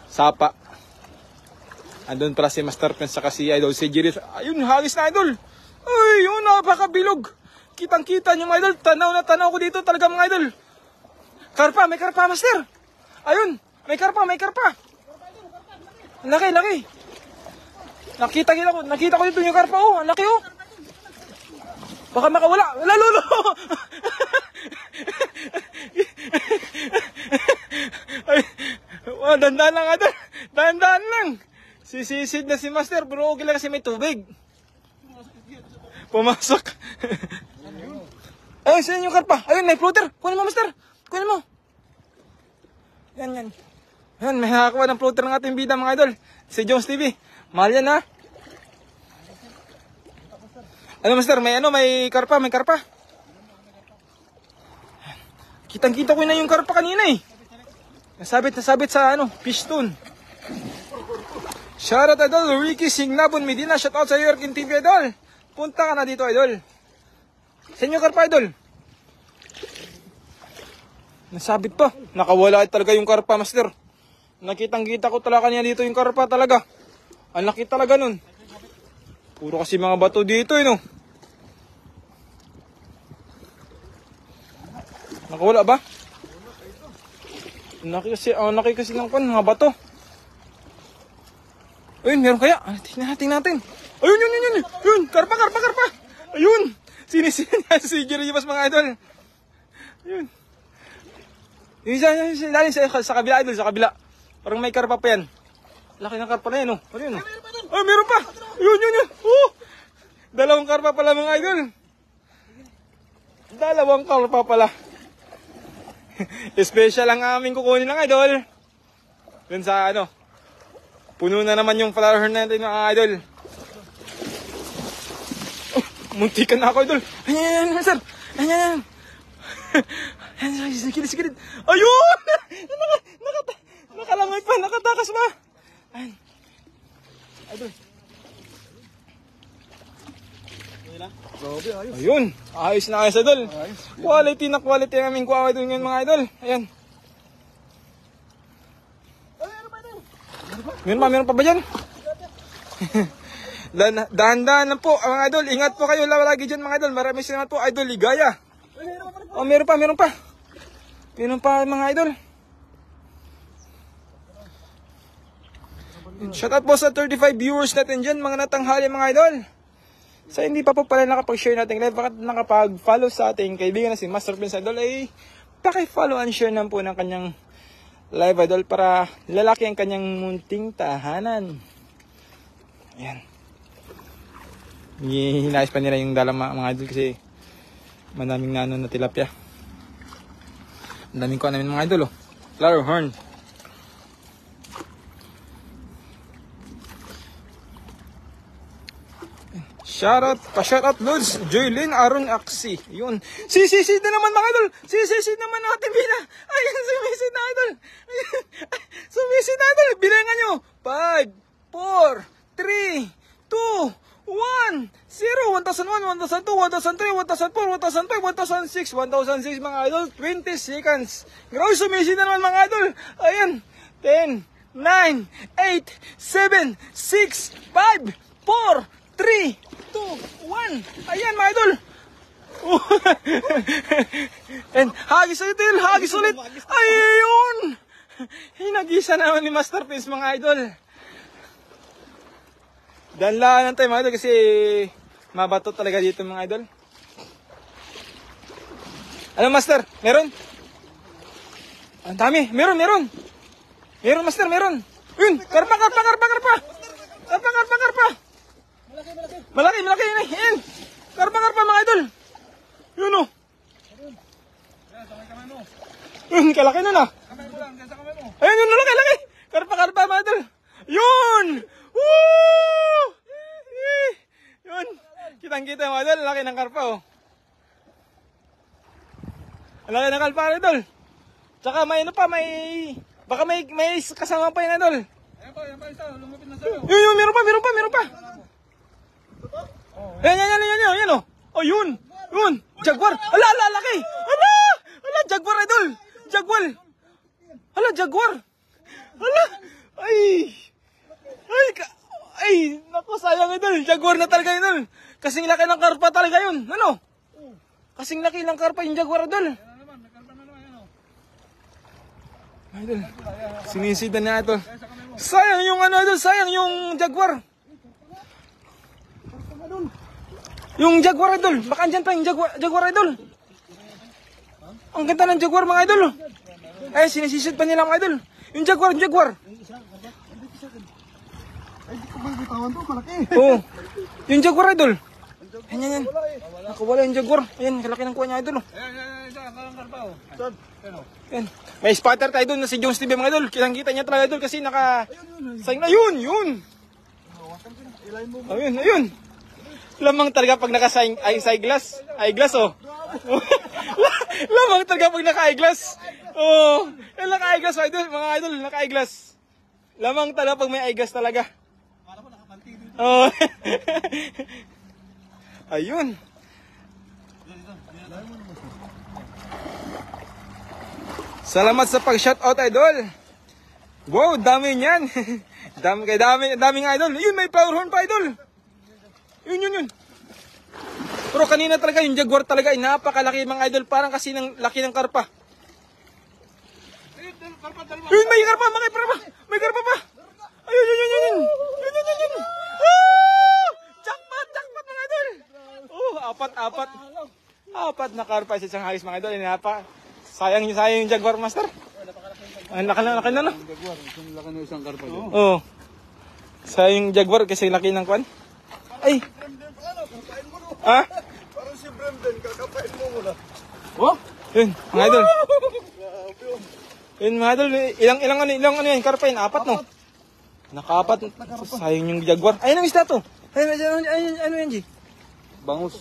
sapa. Andun pala si Master Prince saka si idol si Jiris. Ayun, hagis na, idol. Ay, yun, napakabilog. Kitang-kita nyo, mga idol. Tanaw na tanaw ko dito talaga, mga idol. Karpa, may karpa, Master. Ayun, may karpa. Laki. Nakita ko dito yung karpa, oh. Ang laki, oh. Baka makawala. Lalo. Ay, dandan lang, ata. Dandan lang. Sisisid na si Master, bro. Okay lang kasi may tubig. Pumasok. Ayun, saan yung karpa? Ayun, may floater. Kunin mo, Master. Kunin mo. Yan. Yan, may nakakuha ng floater ng ating bida, mga idol. Si Jones TV. Mahal yan, ha? Ano, Master? May karpa. Kitang-kita ko na yung karpa kanina, eh. Nasabit sa, piston. Shoutout, idol. Ricky Singnabon Medina. Shoutout sa Yorkin TV, idol. Punta ka na dito, idol. Saan yung karpa, idol? Nasabit pa. Nakawala talaga yung karpa, Master. Nakitang-kita ko talaga kanina dito yung karpa talaga. Ang laki talaga nun. Puro kasi mga bato dito, no? Nakawala ba? Laki kasi ng mga bato. Ayun, meron kaya? Tingnan natin. Ayun, yun. Karpa. Ayun. Sinisin niya si Jerrymas, mga idol. Ayun. Yung sa kabila, idol, sa kabila. Parang may karpa pa yan. Laki ng karpa na yan, oh. Ano yun, oh? Ay, meron pa. Yun. Oh. Dalawang karpa pala, mga idol. Dalawang karpa pala. Special ang aming kukunin ng idol. Dun sa puno na naman yung flower natin, mga idol. Oh, muntikan na ako, idol. Ayan, sir. Ayan. Sikilid. Ayun! Nakalamay pa, nakatakas pa. Idol. Grabe, ayos. Ayun, ayos na ayos, idol. Quality ang aming kuha idol ngayon, mga idol. Ayan. Meron pa ba dyan? Dahan-dahan lang po, mga idol. Ingat po kayo lagi dyan, mga idol. Maraming salamat po, idol Ligaya. Oh, meron pa. Meron pa, mga idol. Shoutout po sa 35 viewers natin dyan, mga natanghali, mga idol. Sa hindi pa po pala nakapag-share natin live, bakit nakapag-follow sa ating kaibigan na si Master Prince Idol, ay paki-follow and share na po ng kanyang live, idol, para lalaki ang kanyang munting tahanan. Ayan. Hinayos pa nila yung dalam, mga idol, kasi madaming na tilapia. Ang daming ko namin mga idol, oh. Flower horn. Shoutout, pa-shoutout Lods, Joylyn, Aaron, Aksi. Yun. Sisisid na naman mga idol. Sisisid naman natin Bina. Ayun, sumisid na idol. Ayun. Sumisid na idol. Bilangan nyo. 5, 4, 3, 2, 1, 0, 1,001, 1,002, 1,003, 1,004, 1,005, 1,006, 1,006 mga idol. 20 seconds. Grabe, sumisid na naman mga idol. Ayan. 10, 9, 8, 7, 6, 5, 4, 3, 2, 1. Ayan mga idol. And hagis ulit idol. Hagis ulit. Ayun. Hinagisa naman ni Masterpiece mga idol. Danlaan tayo mga idol kasi mabato talaga dito mga idol. Ano Master? Meron? Ang dami. Meron. Meron Master, meron. Yun. Karpa. Malaki. Yan. Karpa mga idol. Yun o. Yun, kalaki nun ah. Ayun, yun, laki. Karpa mga idol. Yun. Woo! Yun. Kitang-kita mga idol. Laki ng karpa oh. Laki ng karpa mga idol. Tsaka may ano pa, baka may kasama pa yun idol. Yan pa isa, lumapit na sa'yo. Yun, meron pa. Yan oh. Oh, yun. Jaguar. Ala, laki. Ala, jaguar idol. Jaguar. Ala. Ay, naku, sayang idol. Jaguar na talaga idol. Kasing laki ng karpa talaga yun. Ano? Kasing laki ng karpa yung jaguar idol. Idol. Sinisidan na idol. Sayang yung ano idol, sayang yung jaguar. Yung jaguar idol, baka andyan pa yung jaguar idol. Ang ganda ng jaguar mga idol. Ay, sinisisid pa nila mga idol. Yung jaguar. Ay, di ko bibitawan to, malaki. Oo. Yung jaguar idol. Yan. Nakawala yung jaguar. Ayan, kalaki ng kuha niya idol. Ayan, isa, karang karpa oh. Saan? Yan. May spotter tayo doon na si Jones TV mga idol. Kitang-kita niya talaga idol kasi sayang na yun. Ayun. Lamang talaga pag eyeglass oh. Lamang talaga pag naka-eyeglass. Oh, yung naka-eyeglass mga idol, naka-eyeglass. Lamang talaga pag may eyeglass talaga. Oh. Ayun. Salamat sa pag-shoutout idol. Wow, dami niyan. dami nga idol. Yun, may flower horn pa idol. Yun. Pero kanina talaga yung jaguar talaga ay napakalaki mga idol, parang kasi ng laki ng karpa. Yun, may karpa. May karpa pa. Ayun. Jackpot mga idol. Apat na karpa sa isang hagis mga idol. Sayang yung jaguar master. Ang laki na no. Jaguar, isang laki na isang karpa dyan. Oo. Sayang yung jaguar kasi laki ng kwan. Ay. Ha? Parang si Bremden, kakapain mo muna. Oh? Yun, mga idol. Yun mga idol, ilang ano yan, karpa yun, 4 no? Naka-4. Sayang yung jaguar. Ayun ang isda to. Ano yan, G? Bangus.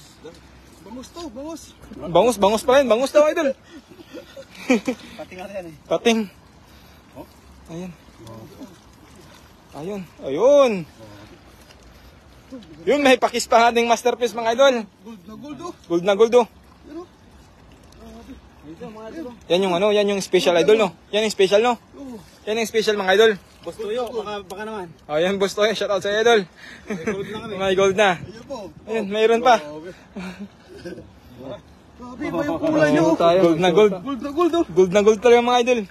Bangus pa rin, bangus daw idol. Pating nga yan eh. Pating. Ayun. Yun, may pakis pa ating masterpiece mga idol. Gold na gold oh. Yan yung special idol no. Yan yung special no. Yan yung special mga idol. Boss Tuyo, baka naman. Oh, yan boss Toyo, shout out sa idol. May gold na. Ayun, mayroon pa. Grabe ba yung kulay nyo? Gold na gold. Gold na gold talaga mga idol.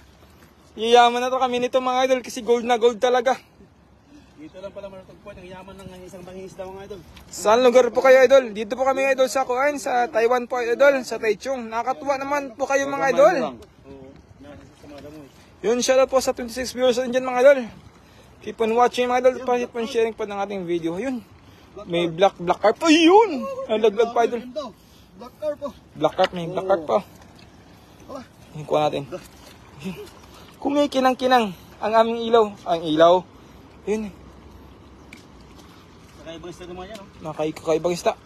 Yayaman na to kami nito mga idol kasi gold na gold talaga. Dito lang pala marutugpot, ang yaman ng isang bangisda mga idol. Saan lugar po kayo idol? Dito po kami idol sa Kuan, sa Taiwan po idol, sa Taichung. Nakakatuwa naman po kayo mga idol. Yun, shout out po sa 26 viewers dyan mga idol. Keep on watching mga idol, keep on sharing po ng ating video. Yun, may black carp. Ayun! Nalaglag pa idol. Black carp po. Black carp, may black carp pa. Yung kuha natin. Kumikinang-kinang ang aming ilaw. Ang ilaw. Yun. Kakaibang isda naman yan, no? Kakaibang isda.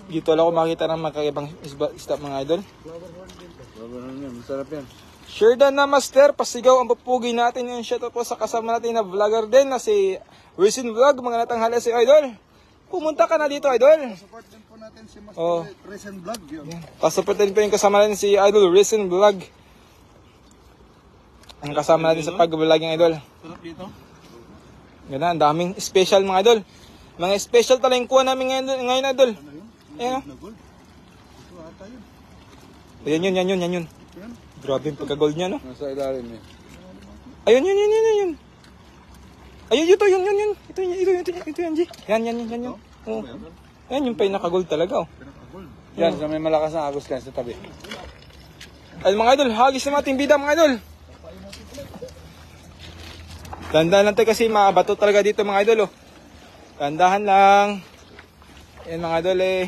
Dito lang ako makita ng kakaibang isda mga idol. Masarap yan. Sure dan na master, pasigaw ang papugi natin. Yung shoutout po sa kasama natin na vlogger din na si Resin Vlog. Mga natanghali si idol. Pumunta ka na dito idol. Support din po natin si Master Oh. Recent Vlog. Yun. Pasupport din po yung kasama natin si idol Resin Vlog. Ang kasama natin sa pag-vlogging idol. Sarap dito. Ganda, ang daming special mga idol. Mga special talaga yung kuha namin ngayon idol. Ayan o. Gold. Ito ata yun. Yan yun. Grabe yung pagka-gold niya no. Nasa ilalim eh. Ayun, yun. Ayun, ito, yun. Ito yan, G. Yan. Oh. Yan, yung pinaka-gold talaga, oh. Yan, sa may malakas na agos ka sa tabi. Ay, mga idol, hagis na ating bida, mga idol. Dandahan lang tayo kasi mabato talaga dito, mga idol, oh. Dandahan lang. Yan, mga idol,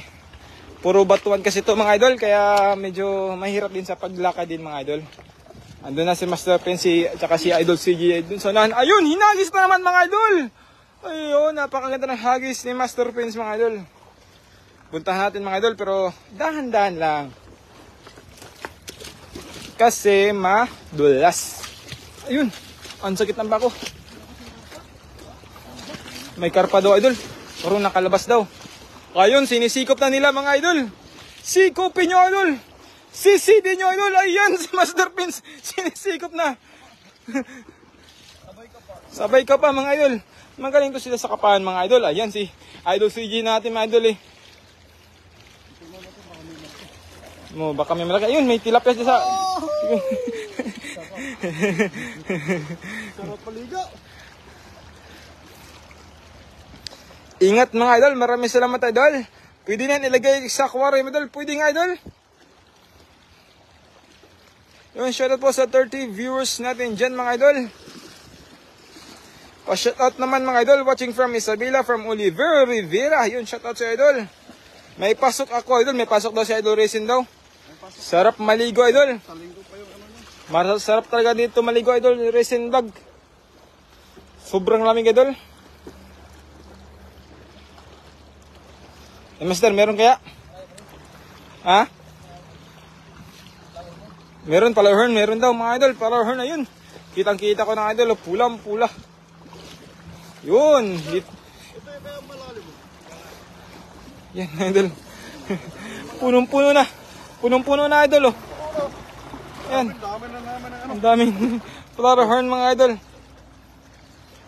puro batuan kasi ito, mga idol, kaya medyo mahirap din sa paglakad din, mga idol. Andun na si Master Prince at saka si Idol CG dun sa unahan. Ayun, hinagis na naman mga idol. Ayun, napakaganda ng hagis ni Master Prince mga idol. Puntahan natin mga idol pero dahan-dahan lang. Kasi madulas. Ayun, ang sakit ng bako. May karpa daw idol. Parang nakalabas daw. Ayun, sinisikop na nila mga idol. Sikopin nyo idol. Sisidin nyo idol, ayan si Master Prince, sinisikop na. Sabay ka pa mga idol. Magaling to sila sa kapahan mga idol. Ayan si Idol CG natin mga idol baka may malaki. Ayun, may tilapia siya sa... Sarap paliga. Ingat mga idol, maraming salamat idol. Pwede na ilagay sa aquarium idol, pwede nga idol. Yun, shoutout po sa 30 viewers natin dyan mga idol. Pa-shoutout naman mga idol, watching from Isabela, from Oliver Rivera. Yun, shoutout sa idol. May pasok ako idol, may pasok daw si Idol Racing daw. Sarap maligo idol. Sarap talaga dito maligo idol, Racing Vlog. Sobrang lamig idol. Master, meron kaya? Ha? Meron flower horn, meron daw mga idol, flower horn na yun. Kitang-kita ko ng idol, pulang-pula. Yun. Yan idol. Punong-puno na. Punong-puno na idol, oh. Yan. Ang daming flower horn mga idol.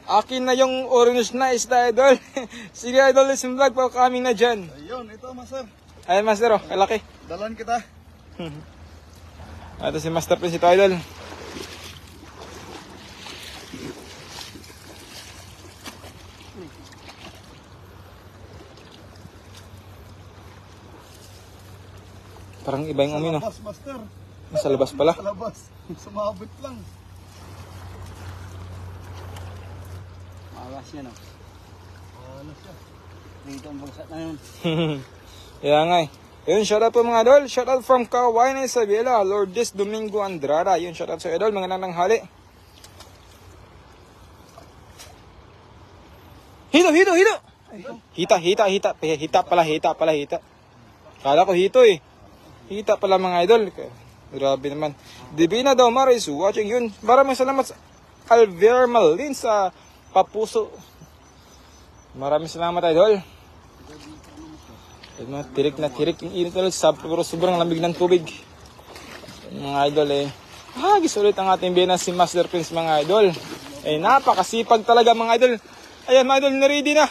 Akin na yung orange na isda idol. Sige idol, Resin Vlog, pa kami na dyan. Ayun, ito Master. Ayan Master, oh, kalaki. Dalan kita. Ito si Master Prince ito idol. Parang iba yung amin, no? Labas, Master. Sa labas pala. Sa labas. Sumabot lang. Malas yan, no? Alas siya. Dito ang bagsat na yun. Kaya nga eh. Yun, shoutout po mga idol. Shoutout from Kawain Isabela, Lourdes Domingo Andrada. Yun, shoutout sa idol. Mga nananghali. Hito! Hita pala. Kala ko hito eh. Hita pala mga idol. Grabe naman. Divina daw Maris watching yun. Maraming salamat sa Alver Malin sa papuso. Maraming salamat idol. Tirik yung init ulit. Sobrang lamig ng tubig. Mga idol hagis ulit ang ating binas si Master Prince mga idol. Napakasipag talaga mga idol. Ayan mga idol, na-ready na.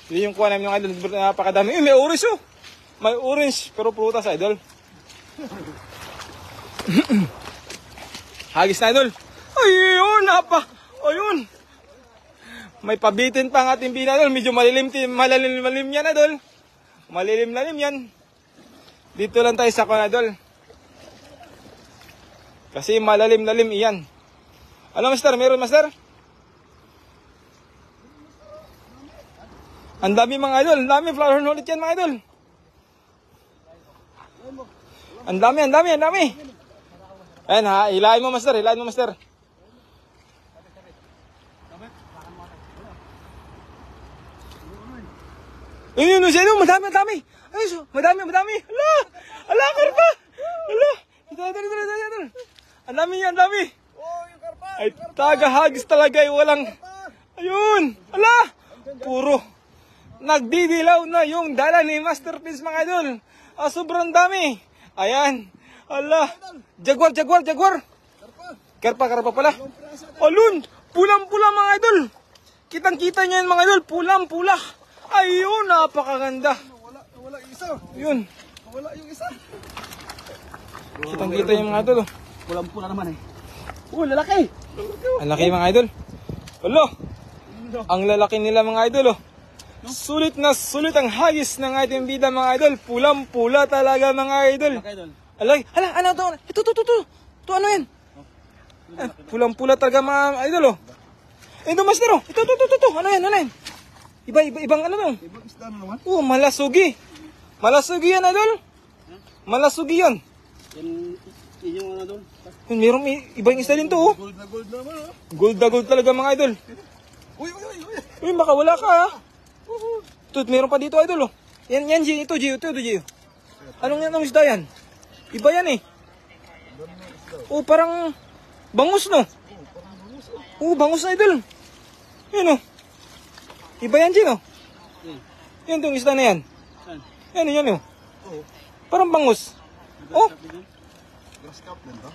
Hindi yung kuha namin mga idol. Napakadami. May orange oh. May orange. Pero prutas idol. Hagis na idol. Ayun, ayun. May pabitin pa ang ating bina idol. Medyo malalim yan idol. Malilim yan. Dito lang tayo sa kuha idol. Kasi malalim iyan. Ano master? Meron master? Ang dami mga idol. Ang dami flower horn ulit yan mga idol. Ang dami. Ayan ha, hilahin mo master, hilahin mo master. Yun, madami. Ay, madami. Ala, karpa. Ala, ito. Ang dami. Oh, yung karpa! Ay, tagahagis talaga, walang, ayun, ala, puro, nagdidilaw na yung dala ni Masterpiece mga idol. Sobrang dami. Ayan, ala, jaguar. Karpa pala. Alun, pulang-pula mga idol. Kitang-kita nyo yan mga idol, pulang-pula. Ayun, napakaganda. Wala yung isa. Yun, Wala yung isa. kitang-kita yung mga idol. Pulang-pula naman eh. Lalaki! Ang laki mga idol. Alo, ang lalaki nila mga idol. Sulit na sulit ang hagis ng ating bida mga idol. Pulang-pula talaga mga idol. Laki, idol. Ala, ano to? Ito ano yan? Pulang-pula talaga mga idol. Ito master. Ito. Ano yan? Ibang ano to? Ibang isda na naman. Malasugi. Malasugi yan idol. Malasugi yan. Yan yung ano doon. Mayroong ibang isa din to. Oh. Gold na naman, oh. Gold na gold talaga mga idol. Uy. Uy, baka wala ka ha. Ito, meron pa dito idol. Yan, G. Ito, G. Anong isda yan? Iba yan eh. Parang bangus no? Bangus na idol. Yan oh. Iba yan, G no? Yan tong isda na yan. Yan oh. Parang bangus. Grass cup din ba?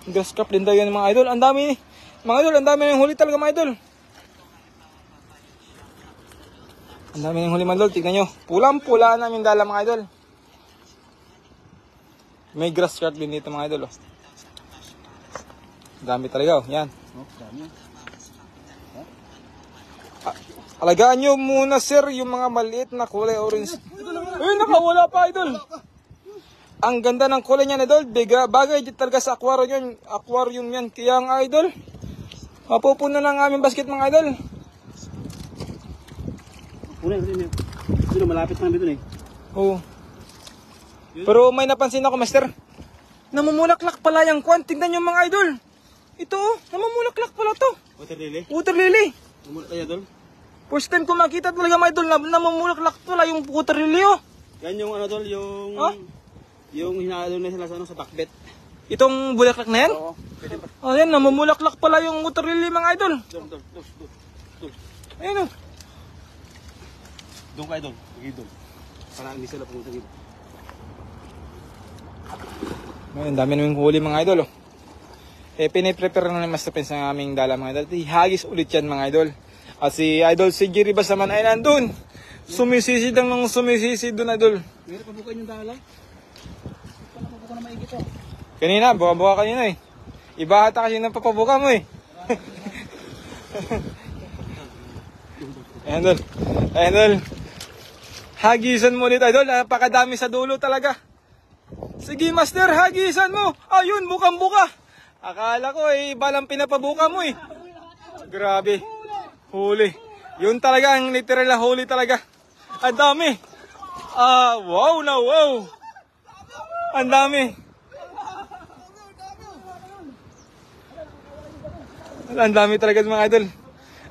Grass cup din daw yan mga idol. Ang dami ng huli talaga mga idol. Ang dami ng huli mga idol. Tignan nyo. Pulang-pula namin dala mga idol. May grass cup din dito mga idol. Dami talaga oh. Yan. Alagaan nyo muna sir yung mga maliit na kulay orange. Uy, nakawala pa idol. Ang ganda ng kulay niya idol. Bagay talaga sa aquarium yan. Kaya ang idol, mapupuno ng aming basket mga idol. Ito malapit na dito eh. Oo. Pero may napansin ako master. Namumulaklak pala yung kwan. Tingnan nyo mga idol. Ito oh, namumulaklak pala to. Water lily. Umulot tayo doon. First time ko makita talaga mga idol na namumulaklak pala yung water lily oh. Yan yung ano doon, yung... Ah? Yung hinalo na sila sa bakbet. Itong bulaklak na yan? Oo. Ayan, namumulaklak pala yung water lily mga idol. Doon. Ayun oh. Doon kayo doon. Doon. Para hindi sila pumunta dito. Ngayon, dami namin huli mga idol. Piniprepare na ng Masterpiece ng aming dala mga idol. Hagis ulit yan mga idol. At si Idol si Jerry Bas naman ay nandun. Sumisisid doon idol. Meron pa bukan yung dala. Paano na maigit oh. Kanina, buka kanina eh. Iba ata kasi napapabuka mo eh. Ayan idol. Hagisan mo ulit idol. Napakadami sa dulo talaga. Sige master, hagisan mo. Ayun, bukang-buka. Akala ko eh, balang pinapabuka mo eh. Grabe. Huli. Yun talaga, ang literal na huli talaga. Ang dami. Wow. Ang dami. Ang dami talaga mga idol.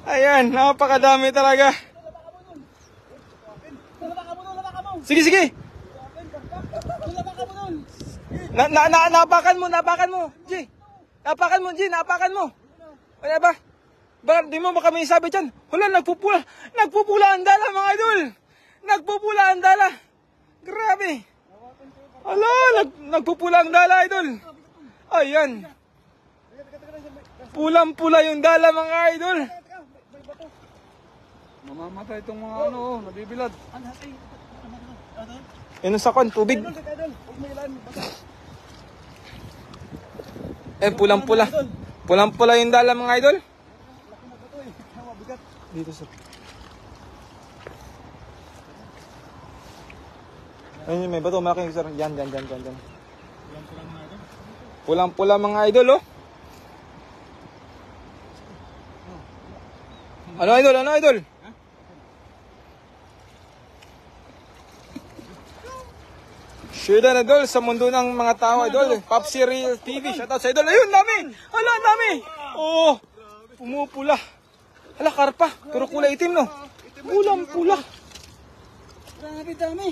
Ayan, napakadami talaga. Sige. Napakan mo. G. Napakan mo. Wala ba? Bakit di mo baka may sabi dyan? Wala, nagpupula ang dala mga idol. Nagpupula ang dala. Grabe. Ala, nagpupula ang dala idol. Ayan. Pulang-pula yung dala mga idol. Mamamatay itong mga nabibilad. Yan sa kon, tubig. Pulang-pula. Pulang-pula yung dala mga idol. Dito sir. Ayun, may bato, malaki sir. Yan. Pulang-pula mga idol oh. Ano idol? Share na idol sa mundo ng mga tao idol. Popsi Real TV. Shoutout sa idol. Ayun, dami. Hala, ang dami. Oh, pumupula. Hala, karpa. Pero kulay itim no. Pulang pula. Grabe dami.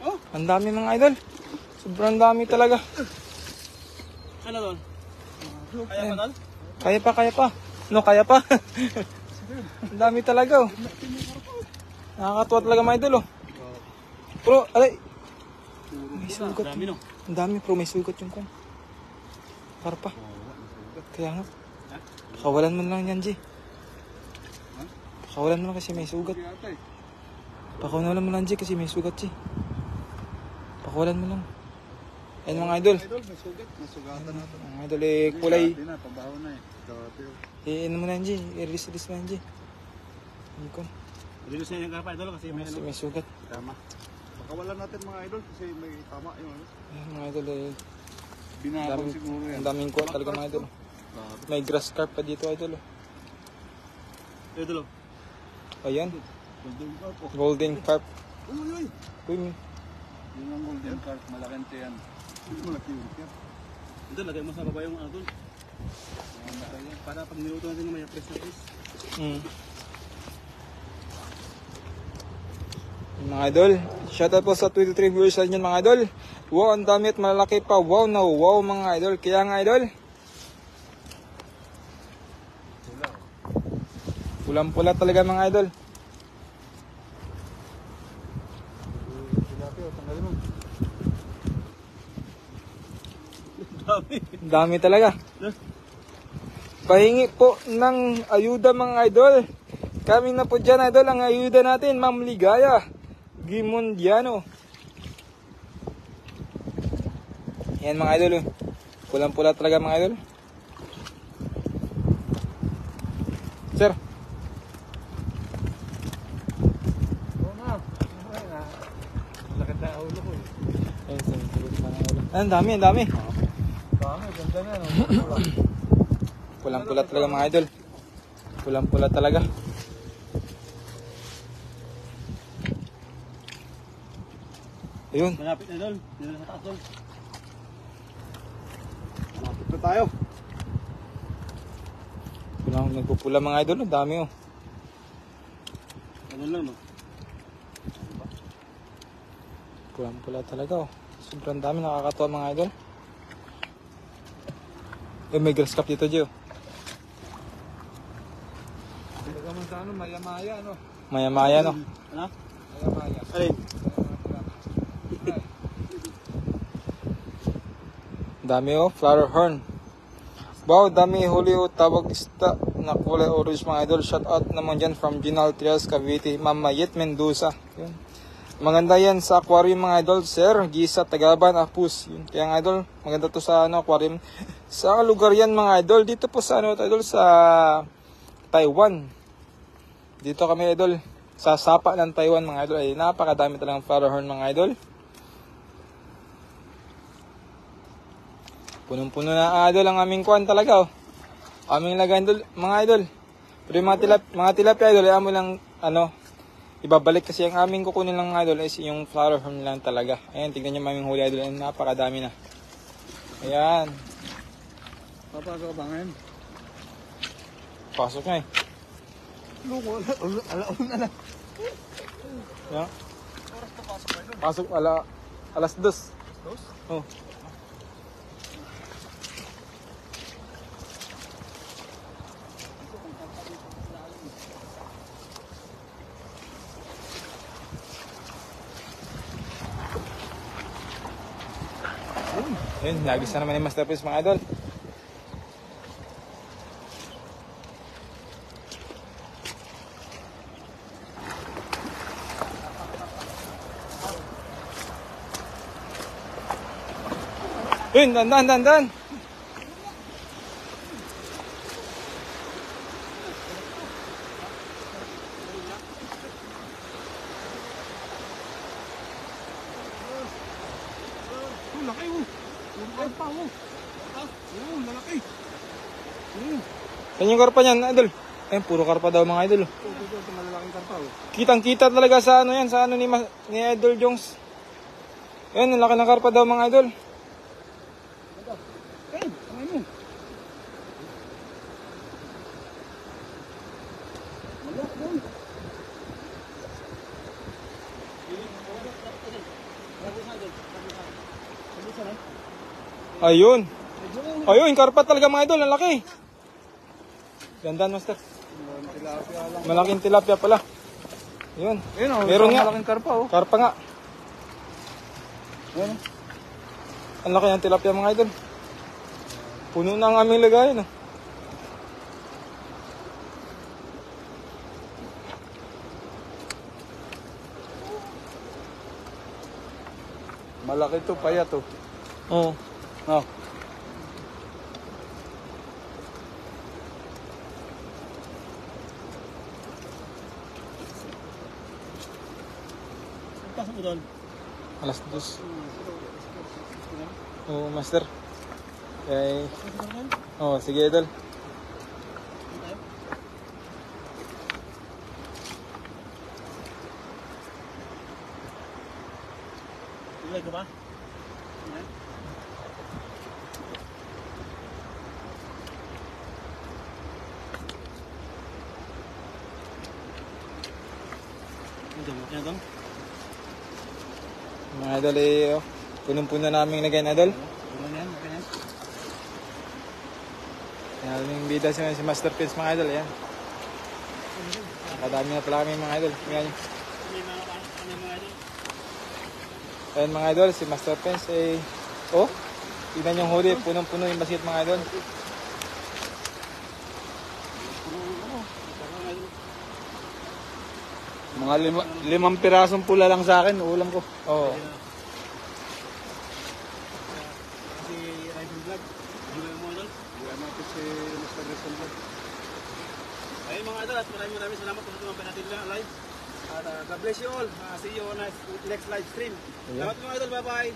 Oh, Ang dami mga idol. Sobrang dami talaga. ano doon? Kaya pa doon? Kaya pa. No, kaya pa. Ang dami talaga oh. Nakakatuwa talaga mga idol oh. Pero, alay. May sugat. Dami no. Ang dami pero may sugat yung kwan. Karpa. Kaya nga. Pakawalan mo lang yan, G. Pakawalan mo lang kasi may sugat. Pakawalan mo lang, G, kasi may sugat, G. Pakawalan mo lang. Ayun mga idol. Idol, may sugat. Nasugatan na ito. Mga idol eh, kulay. Dati na, pabaho na eh. Dati. Ano mo na yan, G. I-release mo yan, G. Ano ko? Release na yung karpa idol kasi may Kasi ano. may sugat. Tama. Pakawalan natin mga idol kasi may tama yung ano. Ayun mga idol eh. Binabag siguro yan. Ang daming kuha talaga mga idol. May grass carp pa dito, idol. Idol. Ayan. Golden carp. Oh. Golden carp. Uy, uy, uy. Uy, Yung ang golden carp, malakante yan. Malaki yung yan. Idol, lagay mo sa baba yung ano doon. Para pag niluto natin may press na press. Mga idol, shoutout po sa 23 viewers sa inyo mga idol. Wow, ang dami at malaki pa. Wow na wow mga idol. Kaya nga idol, pulang-pula talaga mga idol. Ang dami talaga. Pahingi po ng ayuda mga idol. Kami na po dyan idol. Ang ayuda natin, Ma'am Ligaya Gimondiano. Yan mga idol. Pulang-pula talaga mga idol. Sir. Lakad na ulo ko. Ayun, sir. Ang dami, ang dami. Dami, ganda na. Pulang-pula talaga mga idol. Pulang-pula talaga. Ayun. Malapit na idol. Dito na sa taas doon. Malapit na tayo. Pulang nagpupula mga idol. Ang dami oh. Ganun lang no. Pulang-pula talaga oh. Sobrang dami, nakakatuwa mga idol. Eh, may grass cup dito, Gio. Talaga man sa ano, maya-maya, no? Maya-maya, no? Ano? Maya-maya. Alin? Dami oh, flower horn. Wow, dami huli oh, tawag isda na kulay orange mga idol. Shout out naman dyan from Ginal Trias, Cavite, Ma'am Mayet Mendoza. Yun. Maganda yan sa aquarium mga idol, Sir Gisa Tagaban, Apus. Yun. Kaya nga idol, maganda to sa ano, aquarium. Sa lugar yan mga idol, dito po sa ano, idol, sa Taiwan. Dito kami idol, sa sapa ng Taiwan mga idol. Ay napakadami talagang flower horn mga idol. Punong-puno na idol ang aming kuwan talaga oh. Aming lagay idol, mga idol. Pero yung mga tilapia idol, ay mo lang ano, ibabalik kasi ang aming kukunin lang idol is yung flower horn lang talaga. Ayan, tignan nyo maming huli idol, ayan, napakadami na. Ayan, Papasok ba ngayon? pasok na eh. Alaon na lang. Ayan. Oras na pasok ba yun? Pasok alas 2. Dos? Oh. Ayun, lagis na naman yung masterpiece mga idol. Ayun, dandan. Oh, laki oh. Laki pa oh. Oh, lalaki. Yan yung karpa niyan, idol. Ayun, puro karpa daw mga idol. Ito, malalaking karpa oh. Kitang-kita talaga sa ano yan, sa ano ni Idol Jones. Yan, ang laki ng karpa daw mga idol. Ayun, kamay mo. Wala, doon. Ayun. Ayun, karpa talaga mga idol, ang laki. Ganda, master. Tilapia lang. Malaking tilapia pala. Ayun. Ayun, oh, Meron nga. malaking karpa, oh. Karpa nga. Ayun. Ang laki ng tilapia mga idol. Puno na ang aming lagayan. Oh. Malaki to, payat, oh. Oo. Oh. Pasok mo doon. Alas 2. Oo, master. Okay. Oo, sige idol. Tuloy ka ba? Yan doon. Mga idol, oh, punong-puno namin lagay na idol. Tuloy na yan. Okay na yan. Kaya yung bida si Master Pins mga idol, yan. Nakadami na pala kami mga idol. Tingnan nyo. Mga idol. Ayan mga idol, si Master Pins eh, oh, tignan yung huli, punong-puno yung basket mga idol. Mga 5 pirasong pula lang sa akin, ulam ko. Oo. Si Ryzen Vlog. Julia mo idol. Yan natin si Mr. Rizal. Ayun mga idol, at maraming salamat kung tumambay natin live. At God bless you all. See you on next live stream. Salamat mga idol, bye bye.